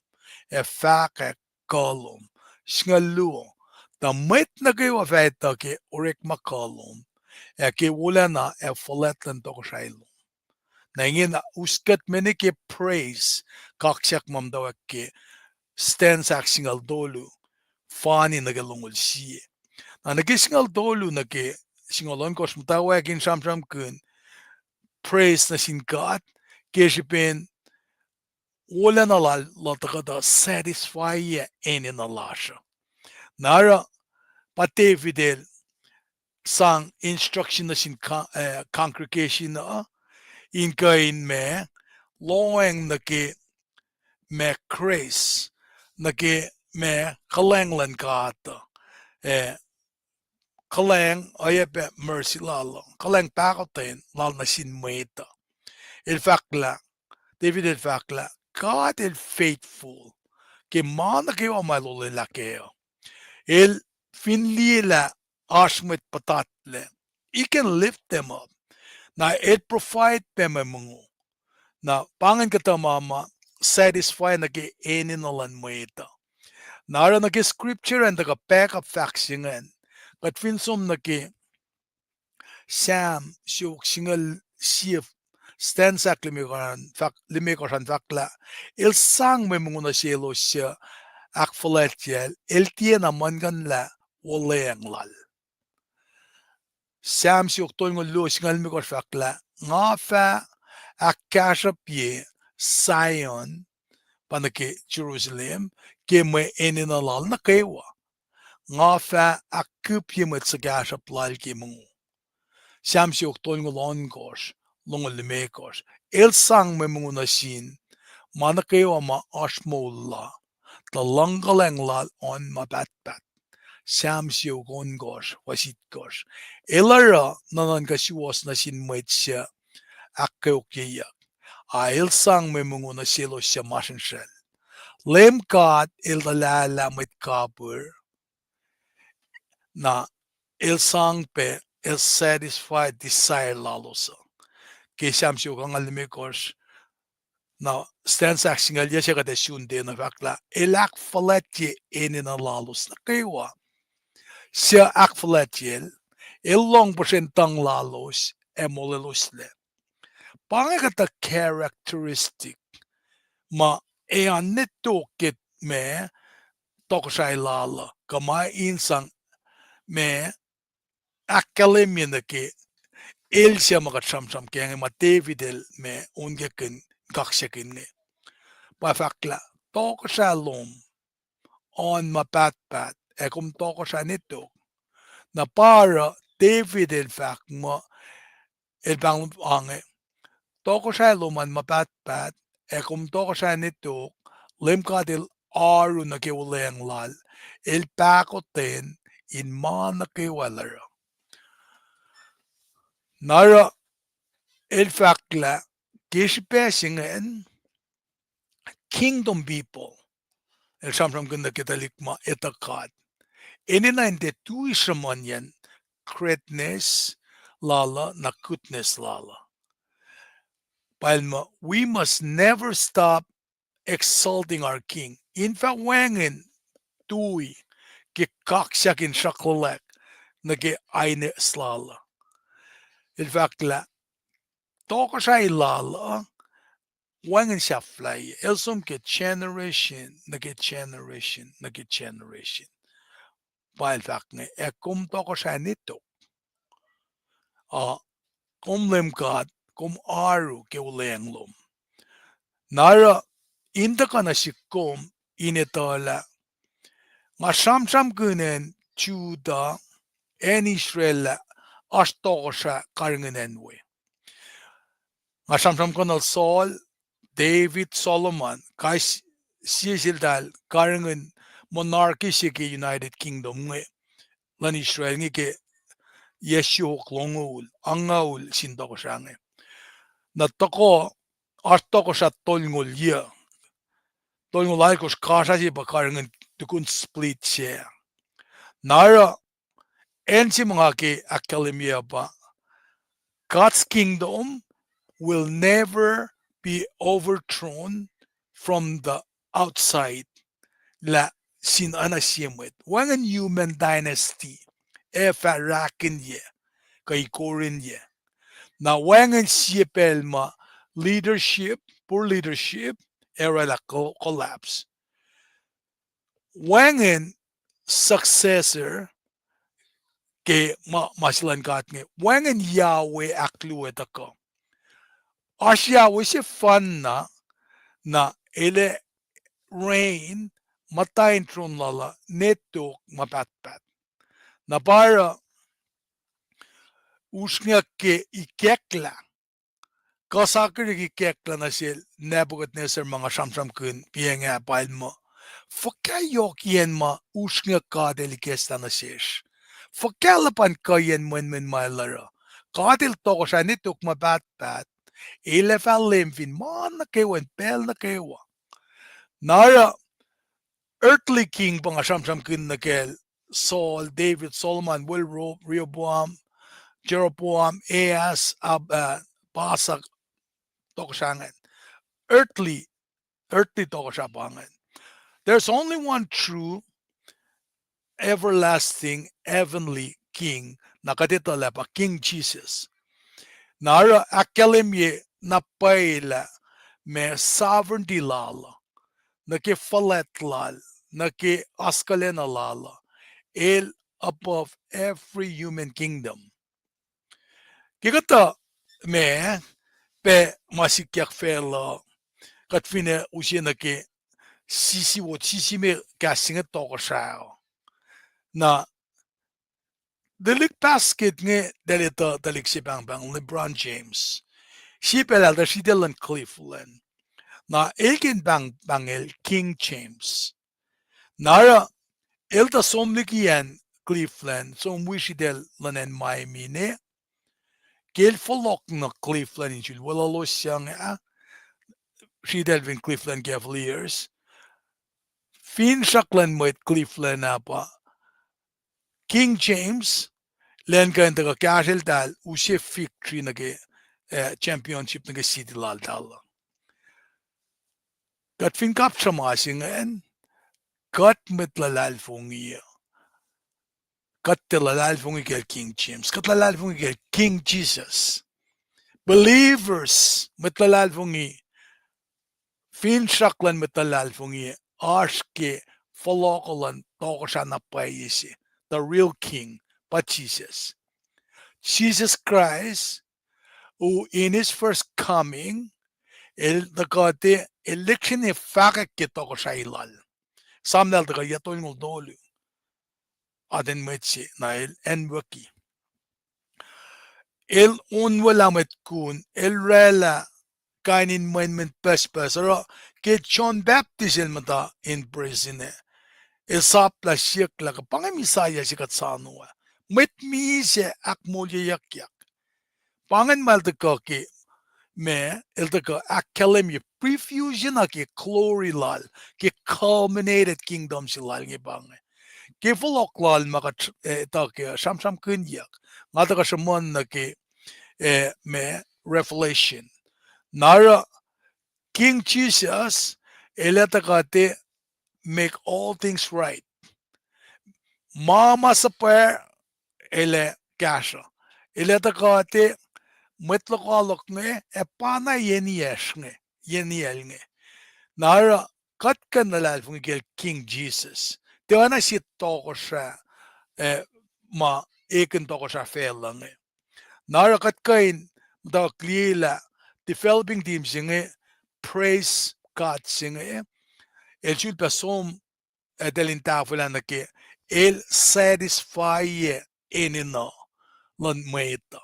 Fake kalom. Singal luo. Da met na kayo feta ki urek makalom. Ki wala na foletlan to ko shailom. Na ingin uskat meni ki praise kaksak mam daw ki stand sak singal dolu. Fani nagalungol siye. Na nagisingal dolu na ki singolon ko smutawa kin samsam kun praise na sin God keshipen wala na la takada satisfy any na lasha nara pate fidel sang instruction na sin congregation na in kain me loeng na ke me grace na ke me kalenglan ka ata kaleng ayape mercy lalo kaleng pakotin lal na sinmeta il fakla David il fakla God is faithful que mana que o malole la que il finlila ashmet patatle he can lift them up na it provide them mungu na pangan kata mama satisfy na ke enin nalan mo ito nara na ke scripture and the back of faction kat finsom na ke Sam siuk singal sief stand sak limikoran fakla il sang me munguna sielo siya akfaletiel il tiena mangan la woleng lal Sam siuk toingo lo singal mikor fakla nga fa akasha pie Zion panake Jerusalem ke me enina lal na kewa nga fa akupye met sagasha plal ke mungu Samsi ook toingo longos, longo limekos. El sang me munguna sin, manakeo ma ashmola, the langalengla on ma batbat. Samsi ook ongos, wasitkos. Elara nanan kasiwas na sin mwetsya, akkeokyeya. A el sang me munguna silo siya masinshel. Lem kat el dalala met kapur, na el sang pe el satisfied desire lalosa. Que Samsi ook ang alimekos, na stand saxing al yesega de shunde na fakla elak faletje in lalos na kaywa siya ak faletiel elong percentang lalos emolelusle pangakata characteristic ma neto kit me Tohkohsrai lala kama insang me akalemien na ke el siya makatsamsam kaya ma Davidel me ungekin kaksyakin nge pa fakla Tohkohsrai lom on ma Pahtpaht ekum Tohkohsrai nito na para David el fak mo el bang ange Tohkohsrai lom on ma Pahtpaht ekum Tohkohsrai nito lem kadil aru na kiwaleng lal el pakoten in man na kiwalara nara el fakla kishpesingen kingdom people el samsam ganda kitalikma etakad eninainte tuishamanyan greatness lala na goodness lala palma we must never stop exalting our king in fact wangin tui ke kaksyakin shakolek na ke aine slala in fact la Tohkohsrai lala wangin siya fly elsum ke generation na ke generation na ke generation Weil fakne ekum Tohkohsrai nito kom lemkat kom aru ke ulenglom nara indaka na sikom inetola nga samsam kunen Juda en Israel as Tohkohsrai karingenenwe nga samsam kanal Saul David Solomon kai sisildal karingen monarchy ke United Kingdom nge lan Israel nge ke Yeshua klongul angaul sin Tohkohsrai nge na toko as Tohkohsrai tolngul ye tolngul aikos kasasi pa karingen tukun split siya nara ensi mga ke akademia pa God's kingdom will never be overthrown from the outside la sin anasiemwet wangan human dynasty e farakin ye kay korin ye na wangan siepelma leadership poor leadership era la collapse wangan successor ke masilan kat nge wangan Yahweh akluet ako as Yahweh si fan na ele rain matain tron lala neto mapatpat na para usnya ke ikekla kasakir ikekla na sil Nebuchadnezzar mga samsam kun pienga palmo fakayok yen ma usnya ka delikesta na sish Fakalapan kayen when my lara. Katil Tohkohsrai ni took my Pahtpaht. Ilefal limfin man na kewen pel na kewa. Nara earthly king pang asamsam kin na kel. Saul, David, Solomon, Will, Rehoboam, Jeroboam, Ahaz, Basak, Tohkohsrai. Earthly Tohkohsrai pangan. There's only one true, everlasting, heavenly King, nakatitala pa, King Jesus. Nara akalimye na paila me sovereignty lala, nake falet lal, nake askalena lala, el above every human kingdom. Kikata me pe masikyak fela katfine usye nake sisi wo sisi me kasinga Tohkohsrai na delik basket nge delita delik si bang LeBron James. Si pelal da si Dylan Cleveland. Na elkin bangel King James. Nara elta somlikian Cleveland som wisidel lanen Miami ne. Gel folok na Cleveland injul wala lo siyang si Delvin Cleveland Cavaliers. Fin shaklan mo Cleveland na pa. King James len ka inta ka casual tal usye victory nage championship nage city lal tal. Kat fin kap samasingen kat metlalal fungi. Kat telalal fungi kel King James. Kat lalal fungi kel King Jesus. Believers metlalal fungi. Fin shaklan metlalal fungi. Arske falokolan Tohkohsrai na paisi. The real King, but Jesus. Jesus Christ, who in his first coming, the election e fakak ke Tohkohsrai lal. Samnal the yatol ngol dolu. Aden metsi na enwaki. El unwala met kun, el rela kainin monument pespes, ke John Baptist el mata in prison. El sapla shikla ka pangamisaya sikat sanua. Met mi se akmolya yakyak. Pangan mal the koki me el the academy prefusion ke glory lal ke culminated kingdom silal nge bang. Ke folok lal makat ta ke samsam kunyak. Ngata ka samon na ke me revelation. Nara King Jesus eleta kate make all things right. Mama sa prayer ele kasha. Eleta kate metlokalok nge pana yeniesh nge yeniel nge. Nara katkan nalal fung King Jesus. Tiwana si Tohkohsrai ma eken Tohkohsrai fela nge. Nara katkain da kliela developing team singe praise God singe. El chul pasom delintafula na ke el satisfy enina lan meita.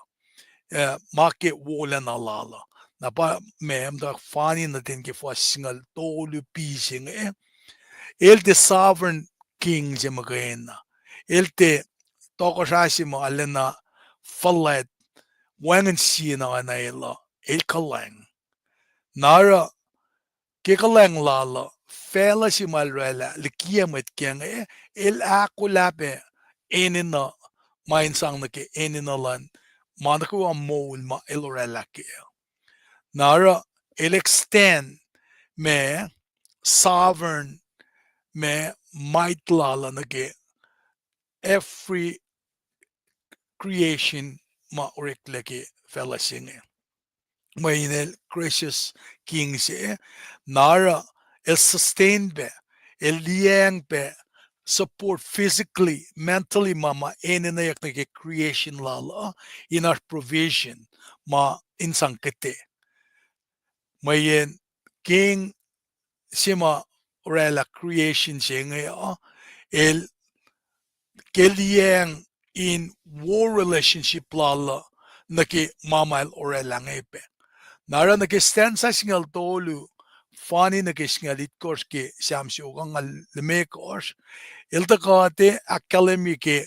Make wala na lala. Na pa mem da fani na din ke fwa singal tolu pising el the sovereign king je magena. El te Tohkohsrai si mo alena fallet wangan si na ela el kalang. Nara ke kalang lala fela si malrela likiamet keng el akulape enina main sang na ke enina lan manako a mole ma elorela ke. Nara el extend me sovereign me might lala na ke every creation ma orekle ke fela singe. May el gracious king se nara el sustain be el liang be support physically, mentally mama eninayak na ke creation lala in our provision ma insang kete. Mayen king sima rela creation siya el keliang in war relationship lala na ke mamail orela ngepe. Nara na ke stanza singal tolu fani na ke singalit kors ke samsi ugang lemekors ilta kate academy ke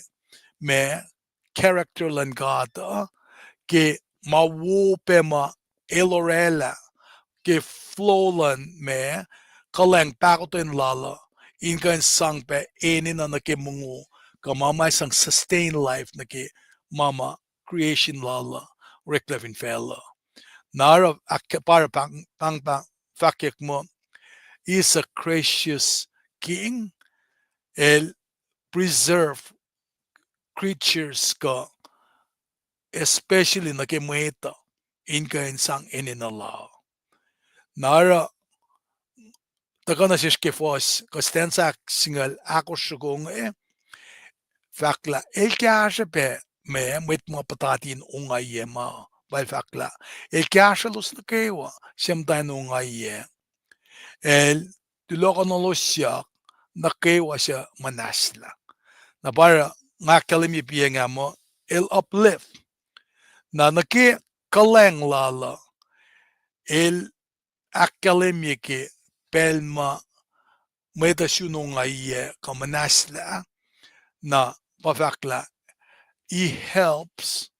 me character lan gata ke mawupema elorela ke flolan me kaleng pakotin lala inkan sang pe enin na ke mungu ka mama sang sustain life na ke mama creation lala reklevin fella nara para pang fakik mo is a gracious king el preserve creatures ka especially na ke mueta inkan sang enin Allah nara takana shishke fos kostensa singal akoshugong fakla el kashe pe me mit mo patatin ungaye ma bal fakla el kashe lus na kewa semtain ungaye el tulokonolosya na kewa siya manasla na para nga kalimi piye nga mo el uplift na naki kaleng lala el akalimi ke pelma meta sunungaye kamanasla na pafakla he helps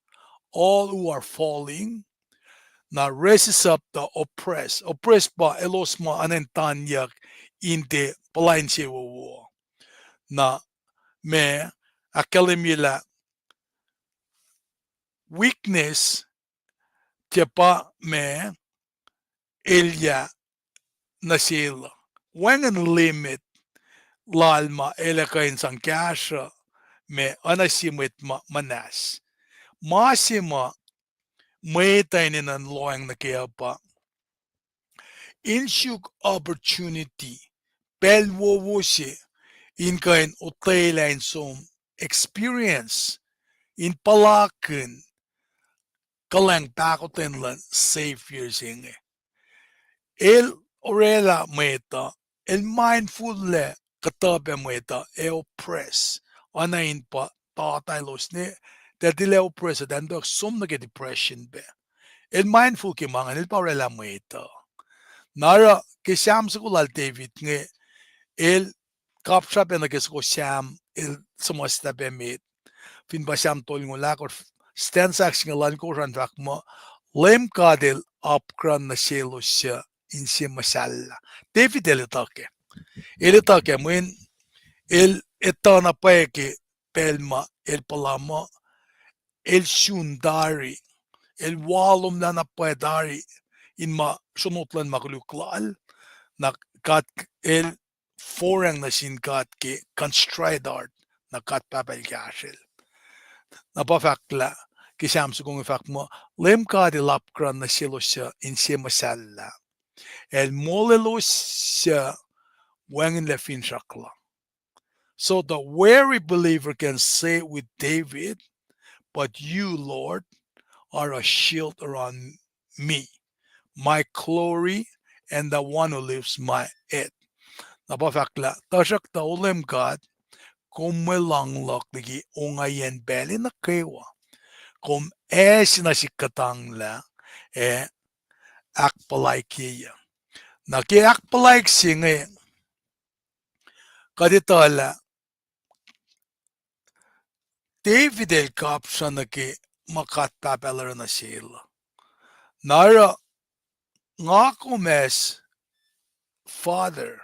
all who are falling na raises up the oppressed ba elos ma anentanyak inte palainche wo na me akalemila weakness tepa me elia nasila when an limit lalma elakain sang kasha me anasimit manas masima maytainin ang loang na kaya pa inshuk opportunity pelwowosi in kain utailain som experience in palakin kalang takotin lan savior singe el orela meta el mindful le katabe meta e oppress anain pa tatailos ne dadile oppress dan dok som nage depression be el mindful ki mangan el parela meta nara ke sham sukulal David nge el kapsa pe na kesko sham el samasta pe mit fin ba sham tol ngula ko stand sax ngalan ko ran vak mo lem kadel apkran na shelosya insi masalla David ele take mun el etana paeke pelma el palama el shundari el walum na napadari in ma sunotlan makuluklal na kat el forang na sin kat ke constridart na kat papel kashel na pafakla kisam su kung fak mo lem ka de lapkran na silosya in masalla el molelosya wangin le fin shakla so the weary believer can say with David but you Lord are a shield around me my glory and the one who lifts my head. Napafakla, tashak ta ulem kat, kum lang lok ligi ungayen beli na kewa. Kum na sikatang la, akpalay kiya. Na ki akpalay singe, kaditala, David el kapsa na ki makat papelar na sila. Nara, nga kumes, Father,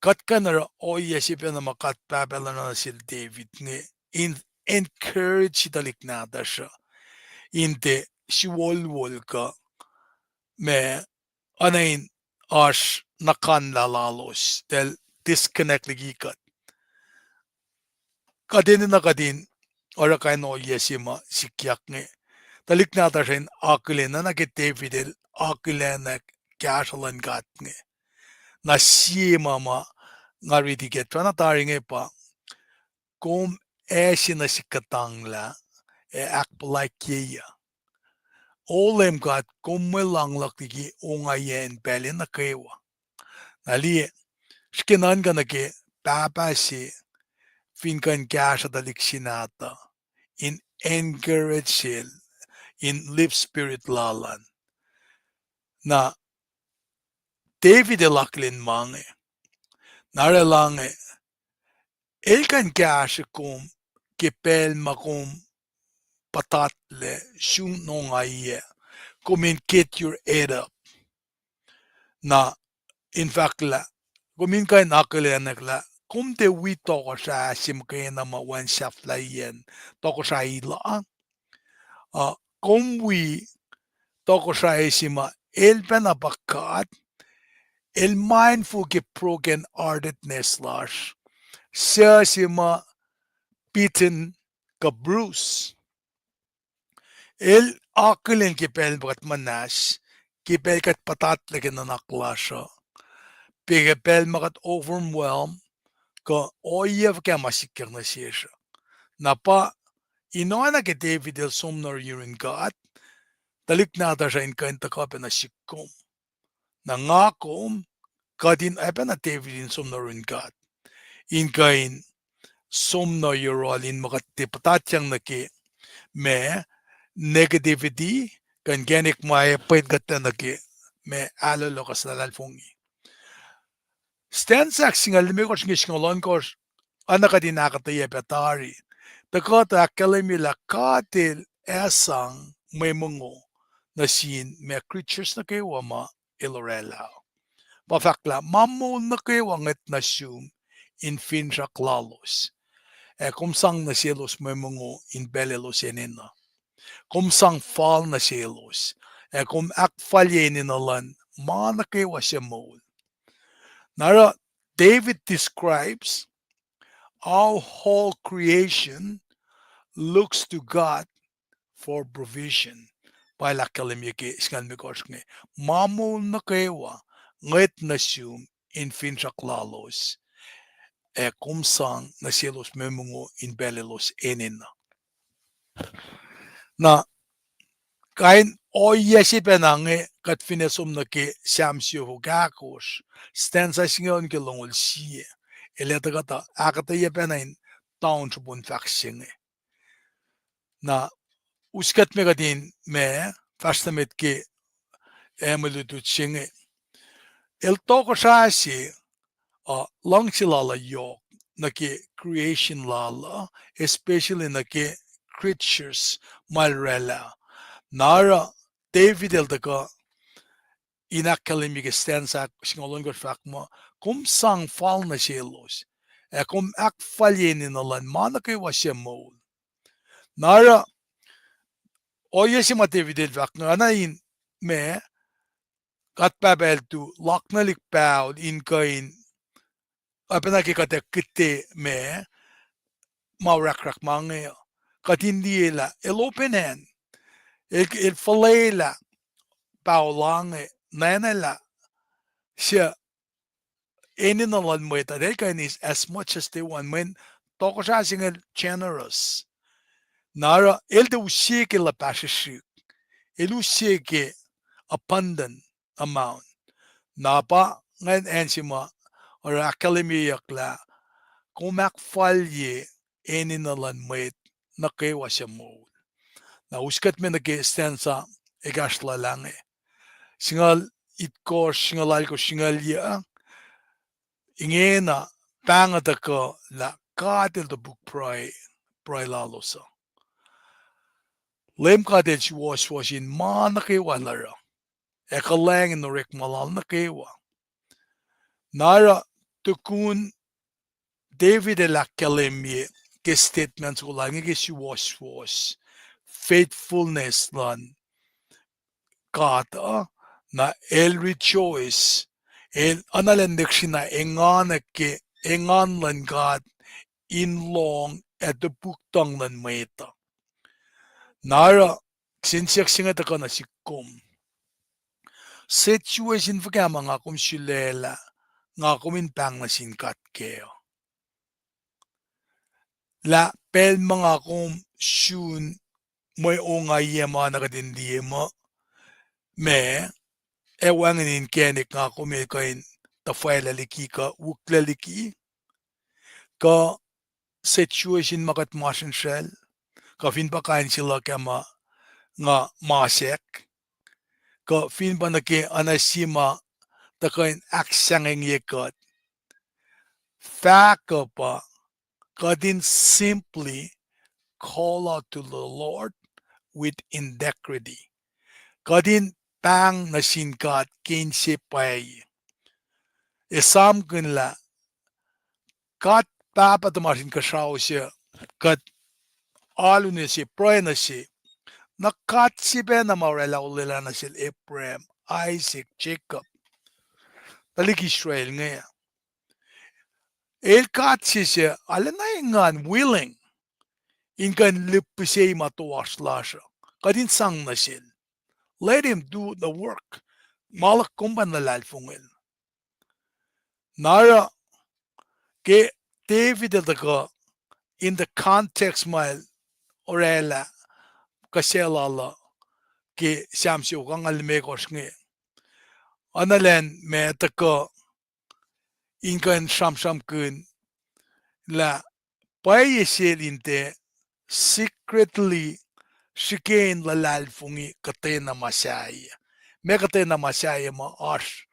katkanara o yesipya na makat papela na sil David nge in encourage dalik nada siya inte siwolwol ka me anain as nakanlalalos del disconnect lagi kat kadin na kadin ora kain o yesima sikyak nge dalik nada siya akile na nagit David el akile na kashalan kat nge na siyema ma nga ridi get na taring pa kom na si katangla akpalay kiya olem kat kom lang lakiki ungayen pelin na kewa nali skinan ka nake papasi finkan kasha dalik sinata in encourage in live spirit lalan na David elaklin mange nare lange elkan kasha kom kipel makum patatle shun nongaye communicate your head up na in fact la kumin kay nakale nakla kum te wi to sa sim kay na ma wan shaf la yen to ko sa ila kum wi to ko sa sima el penabakat el mindful ke broken heartedness lash siya sima beaten ka Bruce el aklen ke pel brat manas ke pel kat patat legen na naklasha pege pel makat overwhelm ka oyev ke masikir na siya na pa inoana ke David el somnor yurin God talik na ta siya in kain takap na sikom na ngakom kadin epen na David in somnor in God in kain somno yurolin makat te patatyang na ke me negativity kan genik may pait gata na ke me alolo kas nalalfongi stand sax singal me ko singi singolon ko anaka dinakataye petari takota kalemi la katil esang may mungo na sin me creatures na kayo wama ilorela pafakla mamul na kayo wanget na sum in finja klalos kumsang na sielos may mungo in belelos enena kumsang fal na sielos kum akfalye ninalan mana kayo wasya mol nara David describes how whole creation looks to God for provision. Paila kalimyaki iskan mikoshne. Mamul na kewa ngait nasyum in finchaklalos. Kumsang na sielos memungo in belelos enina. Na kain oyesi penange kat finesum na ke siamsyo hugakos. Stanza singon ke longol siye. Eletagata akata yepenain taun chubun faksinge. Na uskat megadin me fastamet ke emelutu chinge el Tohkohsrai si langsilala yok na ke creation lala especially na ke creatures malrela nara David el taka inakalimig stanza singolongot fakma kum sang fal na sielos kum ak falyenin alan mana ke wasyamol nara oyesima David el fakna anain me katpabel tu laknalik pal in kain apenaki kate kite me maurakrak mange katindiela el open hand el falela paulange nanela sia eninalan moita they can is as much as they want when Tohkohsrai single generous nara el de usike la pashishi el usike abundant amount napa ngayon ensima or akademiyak la kumak falye eninalan moit na kewa siya mo na uskat me nag-stanza egashla lang singal itko singalal ko singalya ingena pangata ko la katil the book pray lalosa lem katil si was in ma na kewa lara ekalang no rek malal na kewa nara tukun David la kalemye ke statements ko lang ke si was faithfulness lan kata na el rejoice el analendik sina engan lan God in long at the buktang lan meta nara sinsiyak singa taka na sikom situation fika mga kum silela nga kumin pang na sinkat keo la pel mga kum shun may onga yema nakatindi mo me ewangin kenik nga kumikain tafaila liki ka wukla liki ka situation makat masin shell ka fin pa kain sila kama nga masek ka fin pa naki anasima takain aksangeng yekat fa ka pa ka din simply call out to the Lord with integrity. Kadin pang na sinkat kinsi pay. Isam kunla kat papa tamasin kashaw siya kat alu ni si pray na si nakat si ben na maurela ulila na sil Abraham, Isaac, Jacob. Talik Israel ngaya. El kat si siya alanay ngan willing inkan lipusay matuwas lasha. Kadin sang na sil. Let him do the work. Malak kumban na lalfungil. Nara ke David ka in the context mal orela kaselala ke samsyo kang almekos nge. Analen me taka inkan samsam kun la payeselinte secretly shikain la lalfungi katena masaya. Me katena masaya ma ash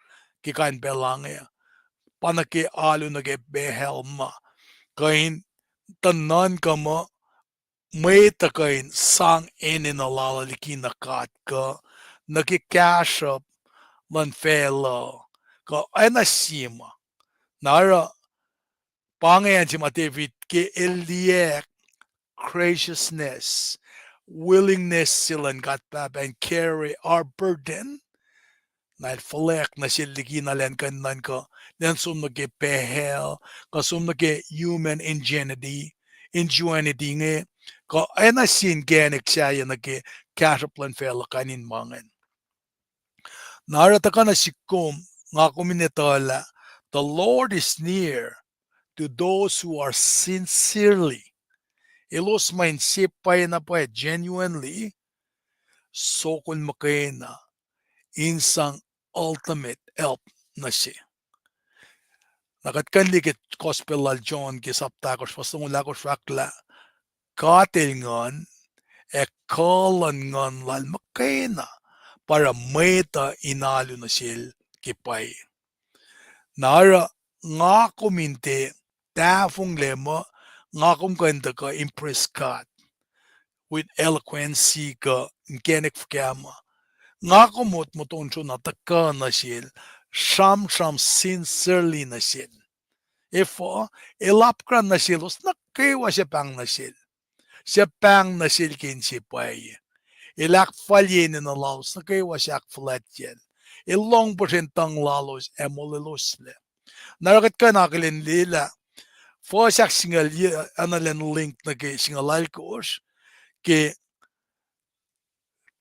ki kain belange. Panake alu nage behel ma. Kain tanan kama may takain sang inin alaliki nakat ka nakikashap man felo ka anasima nara pangayan si David ke eliek graciousness willingness silang katbab and carry our burden na falek na siligi na len kanan ka then sum nage behel ka sum nage human ingenuity nge ka anasin genik siya nage kashaplan felo kanin mangan narata ka na sikum nga kuminetala the Lord is near to those who are sincerely ilos main sipay na pa genuinely sokol makena insang ultimate help na siya. Nakatkanlikit gospel al John kisaptakos pasungulakos rakla katil ngon e kalan ngon lal makena para meta inalo na sil kipay. Nara nga kuminte tafong lema nga kumkanda ka impress ka with eloquency ka nkenek fkama. Nga kumot mo tonsyo na taka na sil sham sincerely na sil. Ifo elapkran na silos nakiwa siya pang na sil. Siya pang na sil kinsipay. Ilak falyen na lalos nakiwa siya akflatyen. Ilong porsyentang lalos emolilusle. Narakit ka nakilin lila. Fo siya singal analan link na kay singalal koos. Ke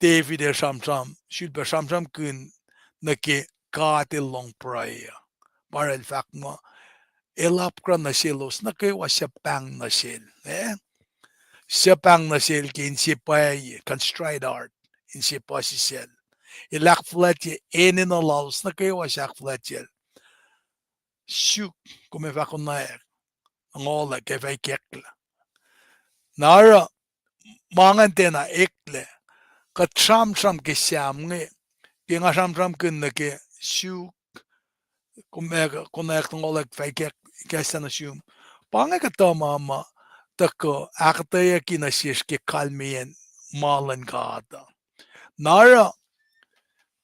David e shilpa samsam kun na ke katil long prayer. Para el fact mo, elapkran na silos na kayo siya pang na sil. Siya pang na sil kin si pay, constride art, in si pa si sil. Ilak flatye, ene na laos na kayo siya flatye. Shuk, kumifa ko na ang ola kay fay kekla. Nara, mangante na ekle, ka samsam ke siyam nge, ki nga samsam kun na ke shuk, kumek ng ola fay kekla na siyum. Pangay ka tamama, tako akataya kinasish ke kalmiyen malan kada. Nara,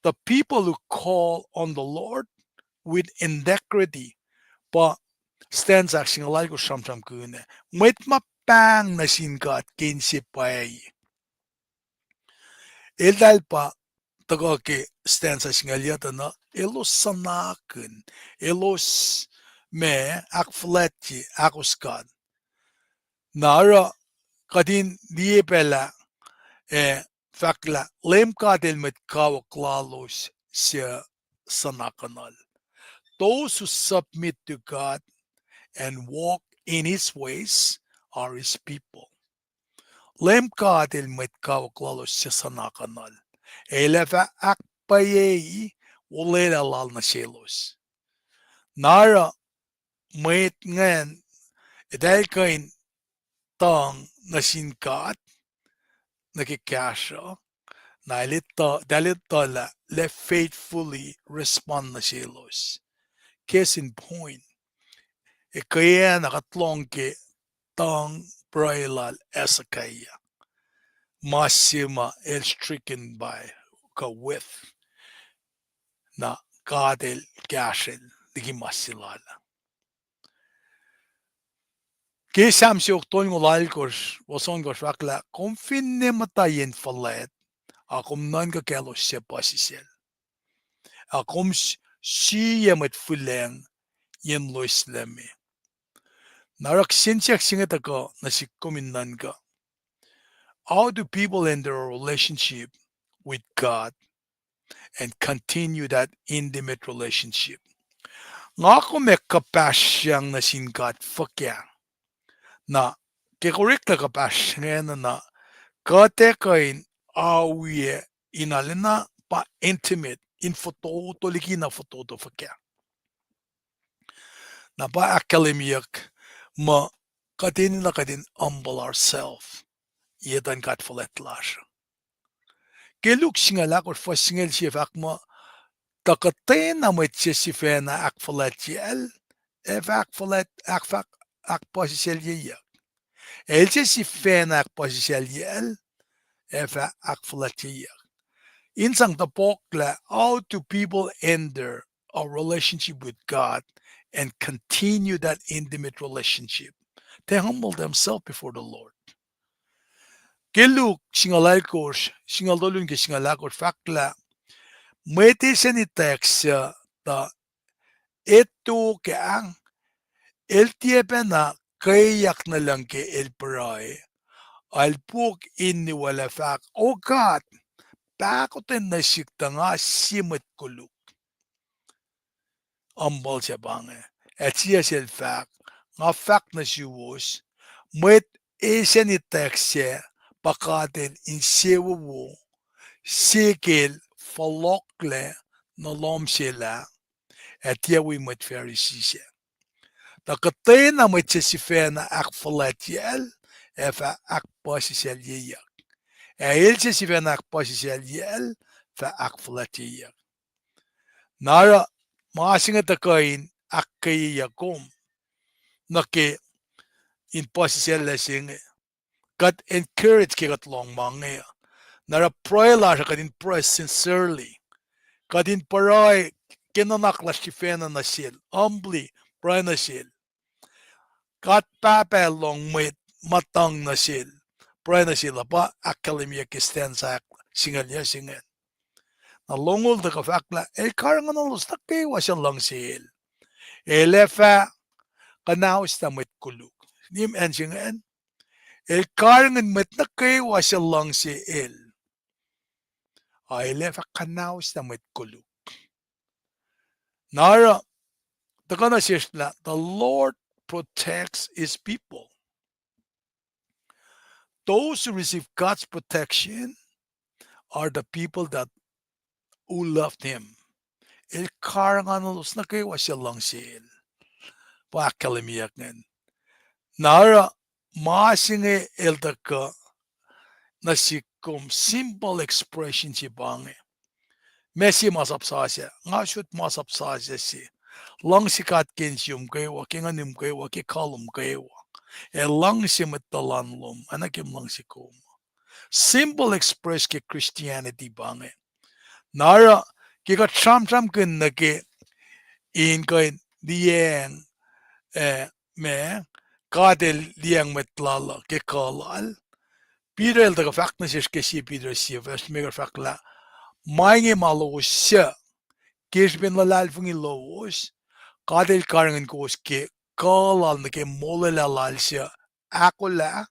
the people who call on the Lord with integrity pa stands action like samsam kune. Wait mapang na sinkat kinsipay. Eldal pa tago ke stands action alyata na elos sanakun elos me akfleti akuskan. Nara kadin diye pela fakla lem katil met kawak lalos siya sanakanal. Those who submit to God and walk in His ways are His people. Lem katil met kawak lalos siya sanakanal. Elefa akpayei ulela lal na selos. Nara met ngan dahil kain tang na sinkat nakikasya na dalitala le faithfully respond na silos. Case in point, kaya nakatlong ke tang Brailal Esakaya. Masima el stricken by ka with na gadel gasel digi masilala. Kesam si oktoy ngulal kors wason kors wakla konfinne matayin falet akom nan ka kelo se pasisel. Akom siya met fuleng yen loisleme. Narak sinsiak singeta ka nasikomin nan ka. How do people end their relationship with God and continue that intimate relationship? Nga ako may kapasyang na singkat fakya na kekorek na kapasyang na kate kain awie inalina pa intimate in foto to liki na foto to fakya. Na pa akademiyak ma kadin na kadin humble ourselves. Yedan kat faletlar. Keluk singala or fasingel si fakma takatay na may sifena ak faletiel ak falet ak posiselyaya. Elche sifena ak posiselyel ak faletiya. Insang tapokla, how do people enter a relationship with God and continue that intimate relationship? They humble themselves before the Lord. Keluk singalalkos, singalolun ke singalakos fakla, mete sanitexa ta eto ke ang el tiepe na kayak na lang ke el paray, alpuk inni wala fak, oh God, pakotin na sikta nga simet kuluk. Ambal siya bange, et siya sel fak, nga fak na siwos, met sanitexa pakatin in sewo sekel falokle na lom sila, et yawi met ferisisya. Takatay na may sifena ak falatiel, efa ak posiselyaya. El sifena ak posiselyel, fa ak falatiya. Nara, maasinga takain ak kayayakom, na ke in posiselyasing, kat encourage kikat long mangya. Nara proyla siya kadin proy sincerely. Kadin paray, kinanakla sifena na sil, humbly, proy na sil. Kat papelong met matang na sil. Pray na sila pa akalimia kisten sa singalya singal. Na longol da kafakla, karangan ulos na kayo siya lang sil. Lefa kanaos na met kuluk. Nim en singan. Karangan met na kayo siya lang sil. Lefa kanaos na met kuluk. Nara, the Lord protects his people. Those who receive God's protection are the people that who loved him. El karanganos na kayo siya lang sil. Pakalimiyak ngan. Nara maasinge el taka na sikom simple expression si bange. Messi masapsasya. Nga shoot masapsasya si. Lang sikat kinsyum kayo, kinganim kayo, kikalum kayo. Lang si matalanlum, anakim lang si kum. Simple express ke Christianity bange. Nara, kika cham kin na ke in kain dieng me kadel dieng metlala ke kalal. Peter the fakna siya ke si Peter siya first mega fakla. Mainge malos siya. Kish bin lalal fungi los. Kadel karangan kos ke kalal na ke mole lalal siya. Ako la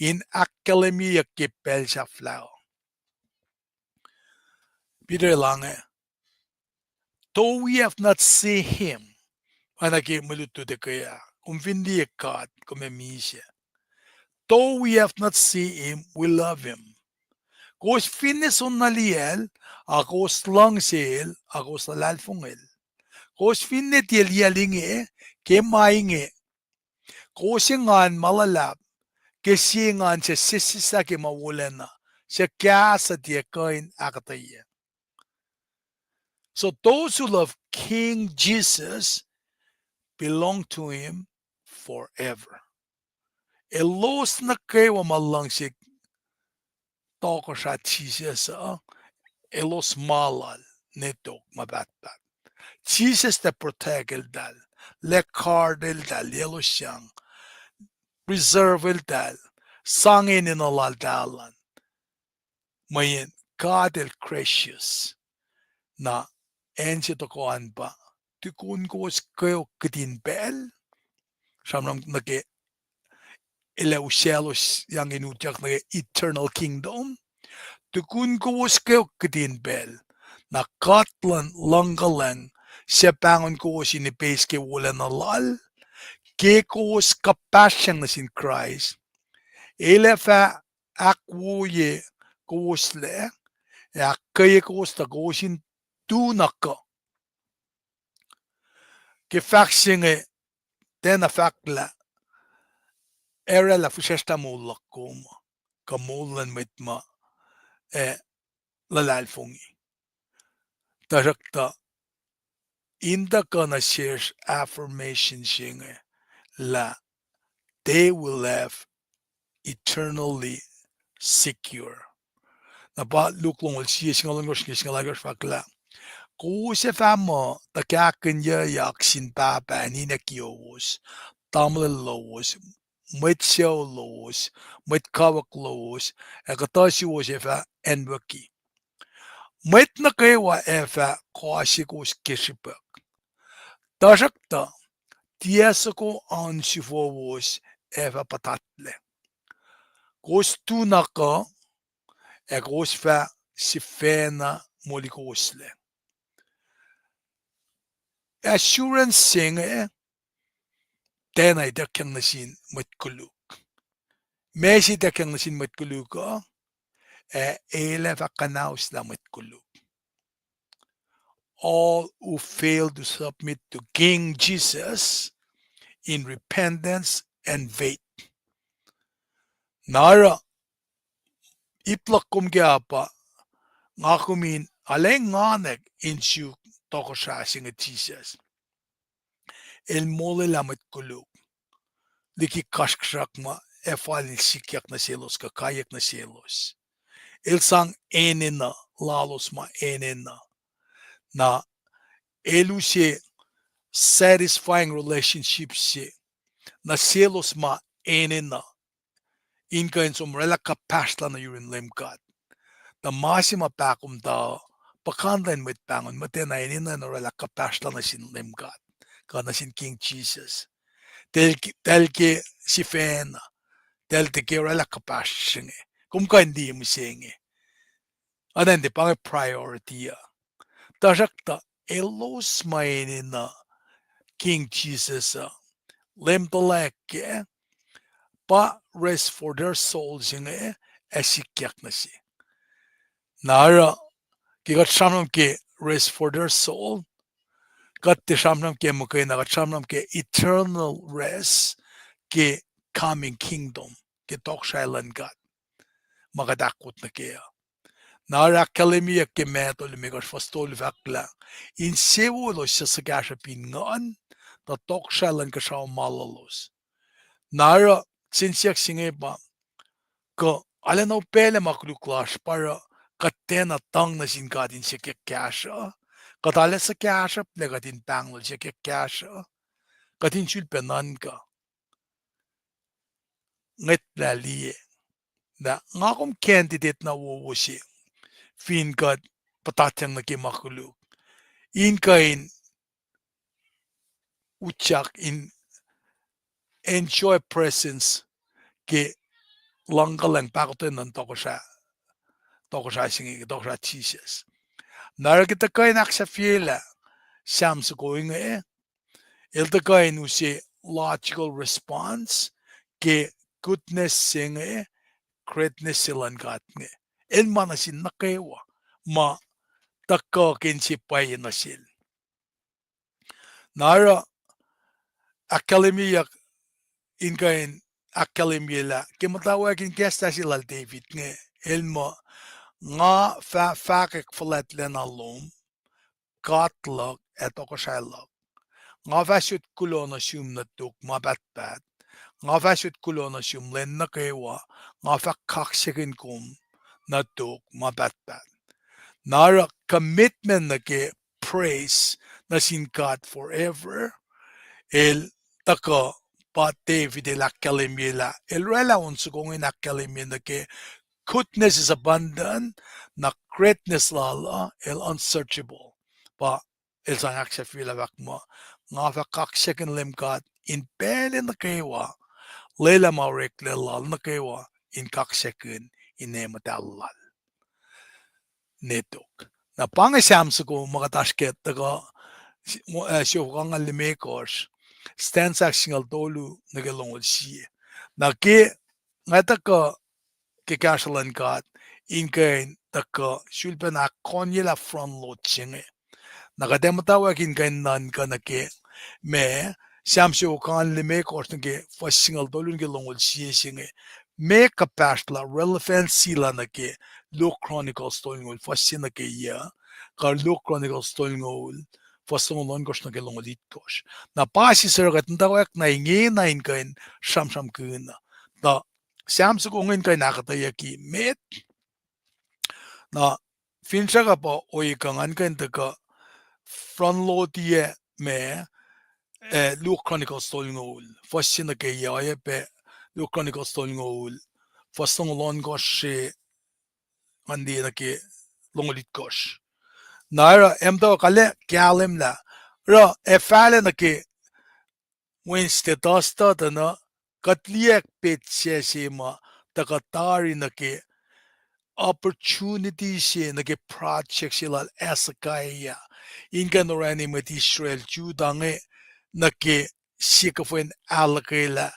in akademia ke pel sa flow. Peter lange. Though we have not seen him, anake maluto de kaya, vindi kat misya. Though we have not seen him, we love him. Kos finnes on naliel, akos lang sil, akos lalfungel. Kos finne tilialinge, ke mainge. Kosingan malalap, ke singan sa sisisa ke mawulena, sa kya sa tiakain akataya. So those who love King Jesus belong to him forever. Elos na kewa malang si Tohkohsrai Jesus elos malal netok mabatbat. Jesus the protect el dal, le card el dal, yellow shang, preserve el dal, sangin in alal dalan, mayin God el gracious, na ensi to koan ba, tikun ko kayo kitin bel, samram nage ele uselos yang inutyak nage eternal kingdom, tikun ko kayo kitin bel, na katlan langgalang, sepangon ko sinipes ke wala na lal, ke ko kapasyang na sin Christ, ele fa akwoye ko le, ya kaya ko sta ko sin tunaka, ke faksinge tena fakla, era la fusesta mulak koma, kamulan mitma, lalalfungi. Tarakta, inda kana shares affirmation shinge, la, they will have eternally secure. Na ba luklong ul siya singalang fakla. Ko se fama ta kaken ya yak sin papa ni na kios, tamle los, mit seo los, mit kawak los, e katashi was efa enwaki. Mit na kewa efa kwashikos kishipek. Tashakta, tiesako ansifo was efa patatle. Kos tunaka, e kos fa sifena molikosle. Assurance sing tenay dakyang nasin matkuluk. Messi dakyang nasin matkuluk ele vakanaus la matkuluk. All who fail to submit to King Jesus in repentance and faith. Nara iplak kumgyapa ngakumin aleng nganek insu Tohkohsrai singa Jesus. El mole la matkuluk. Liki kashkshakma efalil sikyak na selos kakayak na selos. El sang enena lalos ma enena na elu se satisfying relationship se na selos ma enena inka som rela kapashla na yurin lemkat. The masima pakum da pakandan mit pangon matena enena na rela kapashla na sin lemkat. Ka na sin King Jesus. Telke si fena. Telke rela kapashing. Kum ka hindi mo singe. Adan di pang priority ya. Tajakta elos maini na King Jesus lem talake pa rest for their souls in esikyak na si. Nara kigat shamnam ke rest for their soul kat te shamnam ke mukay na kat shamnam ke eternal rest ke coming kingdom ke Tohkohsrai lan kat makadakot na kaya. Nara kalimia ke metol migas fastol vakla. In sevulos sa sagasha pingan, ta Tohkohsrai lan kashaw malalos. Nara sinsiyak singe ba, ka alanaw pele makluklas para katena tang na sinkatin siya kekasha, katala sa kasha plekatin panglol siya kekasha, katin sulpenan ka. Nget laliye, na ngakom candidate na wuwusi, fin kat patatyang nakimakuluk. In kain uchak in enjoy presence ke langgalang pakotin ng Tohkohsrai singi Tohkohsrai Jesus. Nara kita kain aksa fiela sams going ilta kain usi logical response ke goodness singi greatness silan kat nge. El manasin nakaewa ma takka kinsi payin nasil. Nara akademiya inkain akademiyala kimatawagin kesta silal David nge elmo nga fakek flatlen alom katlog et Tohkohsrai log nga fasut kulona sum na tuk mabatbat nga fa sut kulo na sium len na kewa nga fa kaksekin kum na tuk mabatbat. Nara commitment na ke praise na sin God forever el taka pa David el akalimila el rela unsu kong in akalimila ke goodness is abundant na greatness lala el unsearchable pa el sang akse fila bak mo nga fa kaksekin lim God in pelin na kewa lela maurek le lal na kewa in kaksekin in nematallal netok. Na pangisam sa ko mga tasket taga siyo kang alimekos stand sa singal tolu nagalongol siya. Na ke ngata ka ke kasalan kat inkain taka sulpan a konyela front load chinge. Nakadematawa kinkain nan ka na ke me siam siyo kang alimekos na ke fa singal tolu nagalongol siya singe. Me kapasla relevant sila na ke Luke Chronicles tolngol fast na ke ya ka Luke Chronicles tolngol fast ngolon gos na ke longolit gos na pasi sergat ndawak na ingi na inkain sham kuna na siam su kungen kain nakataya ki met na finsa ka pa oy kangan kain taka front load ye me Luke Chronicles tolngol fast na ke ya ye pe Luke Chronicles tolngol fast ngolon gos andi na ke longolit gos naira emto kale kyalim la ro efale na ke Wednesday tosta na katliek petse sema takatari na ke opportunity se na ke project sila esakaya inka no rani met Israel judange na ke sikafuen alakela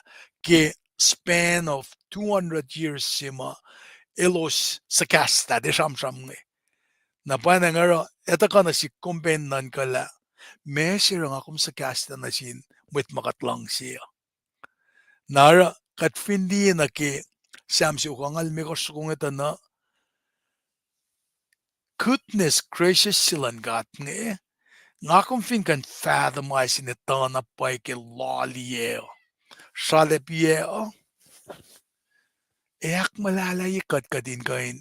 ke span of 200 years sema elos sakasta de shamne na panangaro etaka na si kumpen nan kala mesirang akum sakasta na sin mit makatlang siya nara katfindi na ke samsi ukangal mikos kung ito na goodness gracious silan gat nga kung fin kan fathom ay sinita na pay ke loliye shalepye eak malalay kat kadin kain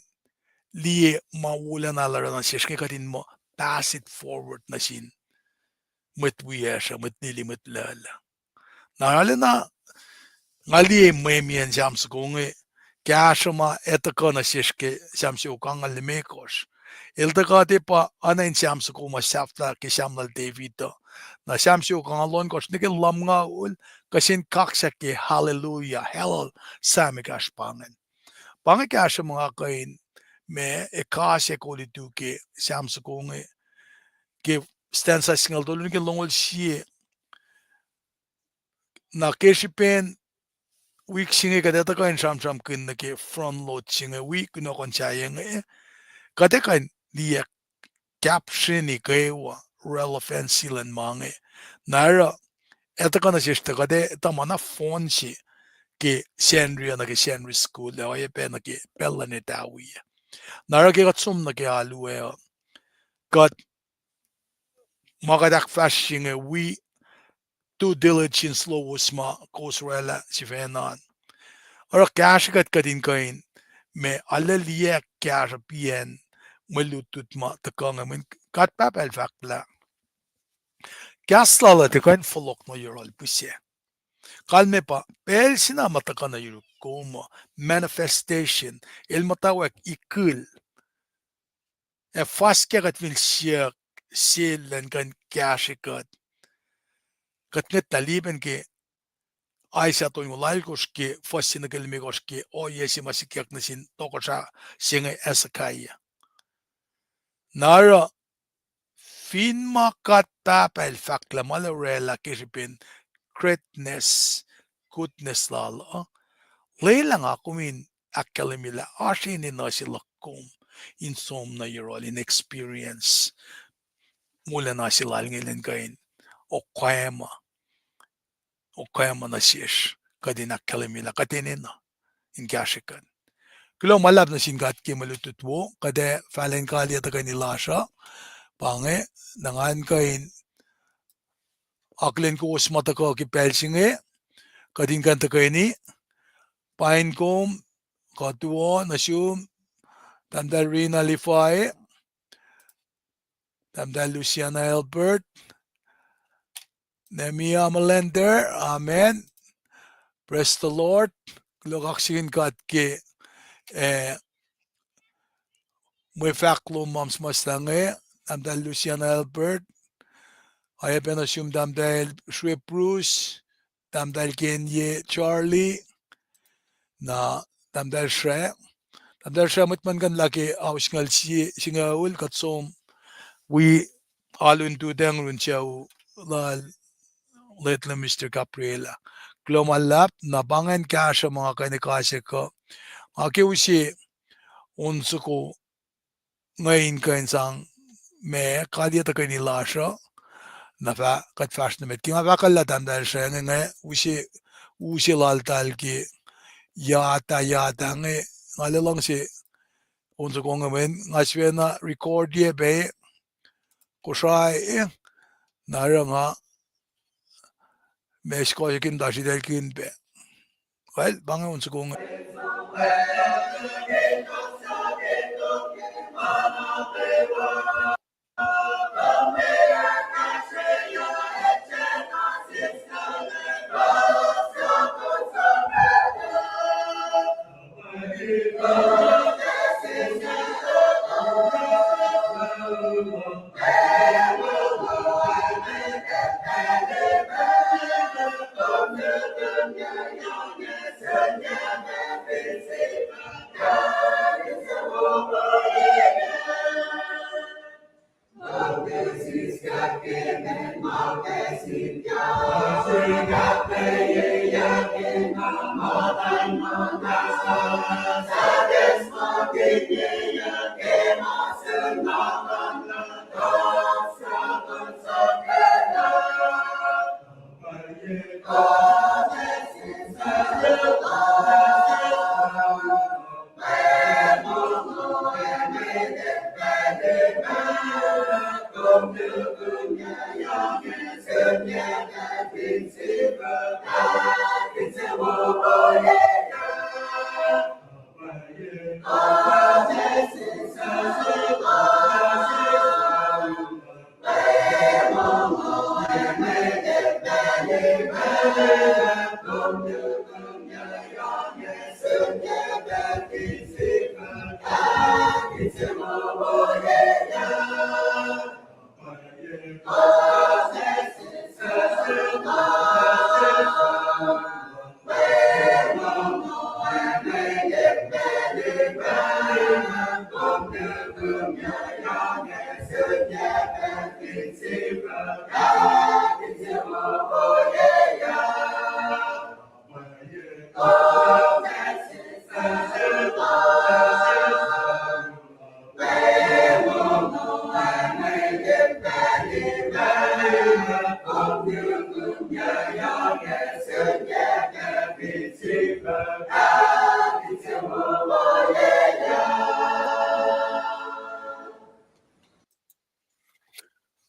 liye mawula na lara na siya kadin mo pass it forward na sin mit wiya siya mit nili mit lala narala na ngali memian jams gunge kashama etaka na shishke shamsi ukanga limekos iltaka de pa anain shams kuma shafta ke shamnal devito na shamsi ukanga lon kos nike lamnga ul kasin kaksa ke hallelujah hell samigash pangen pangakasha mga kain me ekashe ko litu ke shamsi gunge ke stanza singal dolun ke longol shie na keshipen week singe kada kain sham kin na ke front load singe week no kon chayeng kada kain dia caption ni kewa relevant silan mange nara eta kana shista kada tamana phone si ke sendri na ke sendri school la ye pe na ke pelane dawi nara ke gatsum na ke alu got magadak flashing we due diligence lo usma kosrela sifenan Ora cash kat kadin kain me alalia cash pien malutut ma takanga min kat papel fakla kaslala te kain folok no yorol puse kalme pa pel sina matakana yuru como manifestation el matawak ikul faske kat vil siak silen kan cash kat net taliben ke Aisha toimulal koske fasina kelme koske o yesi masikiak nasin tokosha singa esakaya. Nara fin makata pel fakla malarela kisipin greatness goodness lala. Leilang akumin akalimila asinin na silakum in som na yorol in experience mula na silal ngilin kain o kaya na siyesh kadina kalimila katinina in gashikan. Kilo malab na singat ki malututwo kade falen kali at kanilasha pange nangan kain aklin ko usmata ko ki pelsinge kadin kan takayni Pinecomb katuo nasum tamdal Rina Lifai tamdal Luciana Albert Nemia Melender amen praise the Lord lokaksin kat ke mwe faklum mams mastange tamdal Luciana Albert I ben asum tamdal Shwe Bruce tamdal Kenye Charlie na tamdal Shre mutman kan laki ausngal si singaul katsom we alun tu deng run chau la little Mr. Gabriela glomalap na bangan ka sa mga kanikase ko aki usi unsu ko ngayon kain sang me kadya ta kain lasha na fa kat fashion met ki ma bakalla tamdal Shre nga usi laltal ki yata nge ngalalang si unsu ko ngamen ngaswena record ye be Tohkohsrai nara nga mesko yakin dashi delkin be well banga unsu ko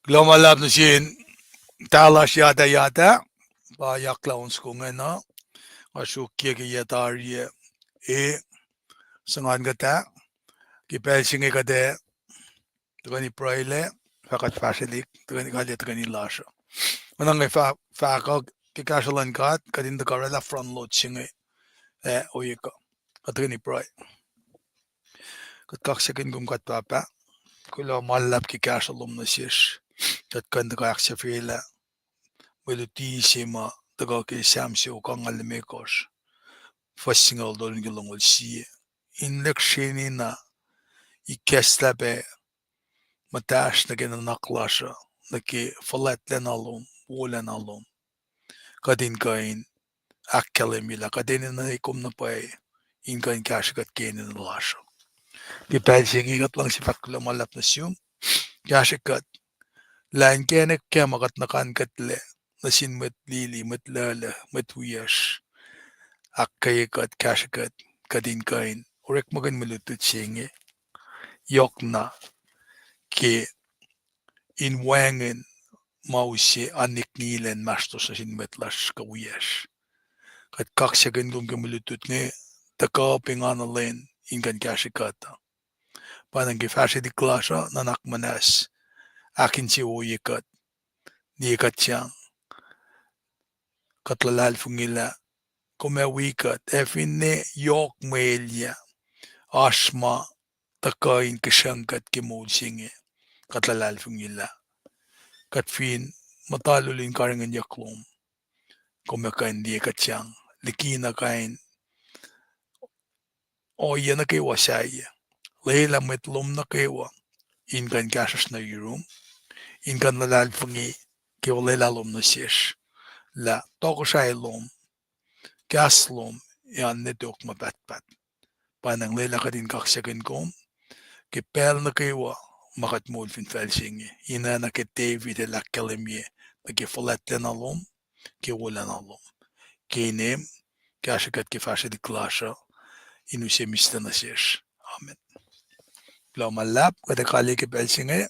glomalap na sin talas yata ba yakla unsu ko ngena asuk ke yatari sangan gata ki pelsinge kade tukani praile fakat fashilik tukani kali tukani lasha manang fa ka ki kashalan kat kadin the karela front load singe oyeka tukani prai kat kaksakin gum kat papa kulo malap ki kashalum na shish kat kan the kaksafila melutissima taga ki samsi o kangal mekos fassingal dolun gilongol si in lekshini na ikeslabe matash na naklasha na ki faletlen alum wolen alum kadin kain akkalemila kadin na ikum na pay in kain kashikat kenin lasha ki pelsingi kat lang si faklo malap na siyum kashikat lain kenek kemakat nakan katle nasin mat lili mat lala mat wiyash akkayikat kashikat kadin kain urek magan malutut singe yokna ki in wangen mausi anik nilen mastos sin metlas kawiyash kat kaksagan kong gamulutut nge takaping analin ingan kashikata. Panang gifashe di klasha nanak manas akin si uyikat nikat siyang katlalal fungila kumawikat efine yok melya asma takain kasangkat kimulsinge katlalal fungila katfin matalulin karangan yaklom kumakain di katsang likina kain o yana kay wasaya layla metlom na kaywa inkan kasas na yurum inkan lalal fungi kiwalay lalom na siyesh la Tohkohsrai lom gas lom yan netok mabatbat panang layla ka din kaksagan kom kipel na kaywa makat fin felsinge ina na ke David la kalimye na kifalat na lom kiwala na lom kinem kashakat kifasha di klasha inu semista na siyesh amen. Lau malap kada kali ke belsinge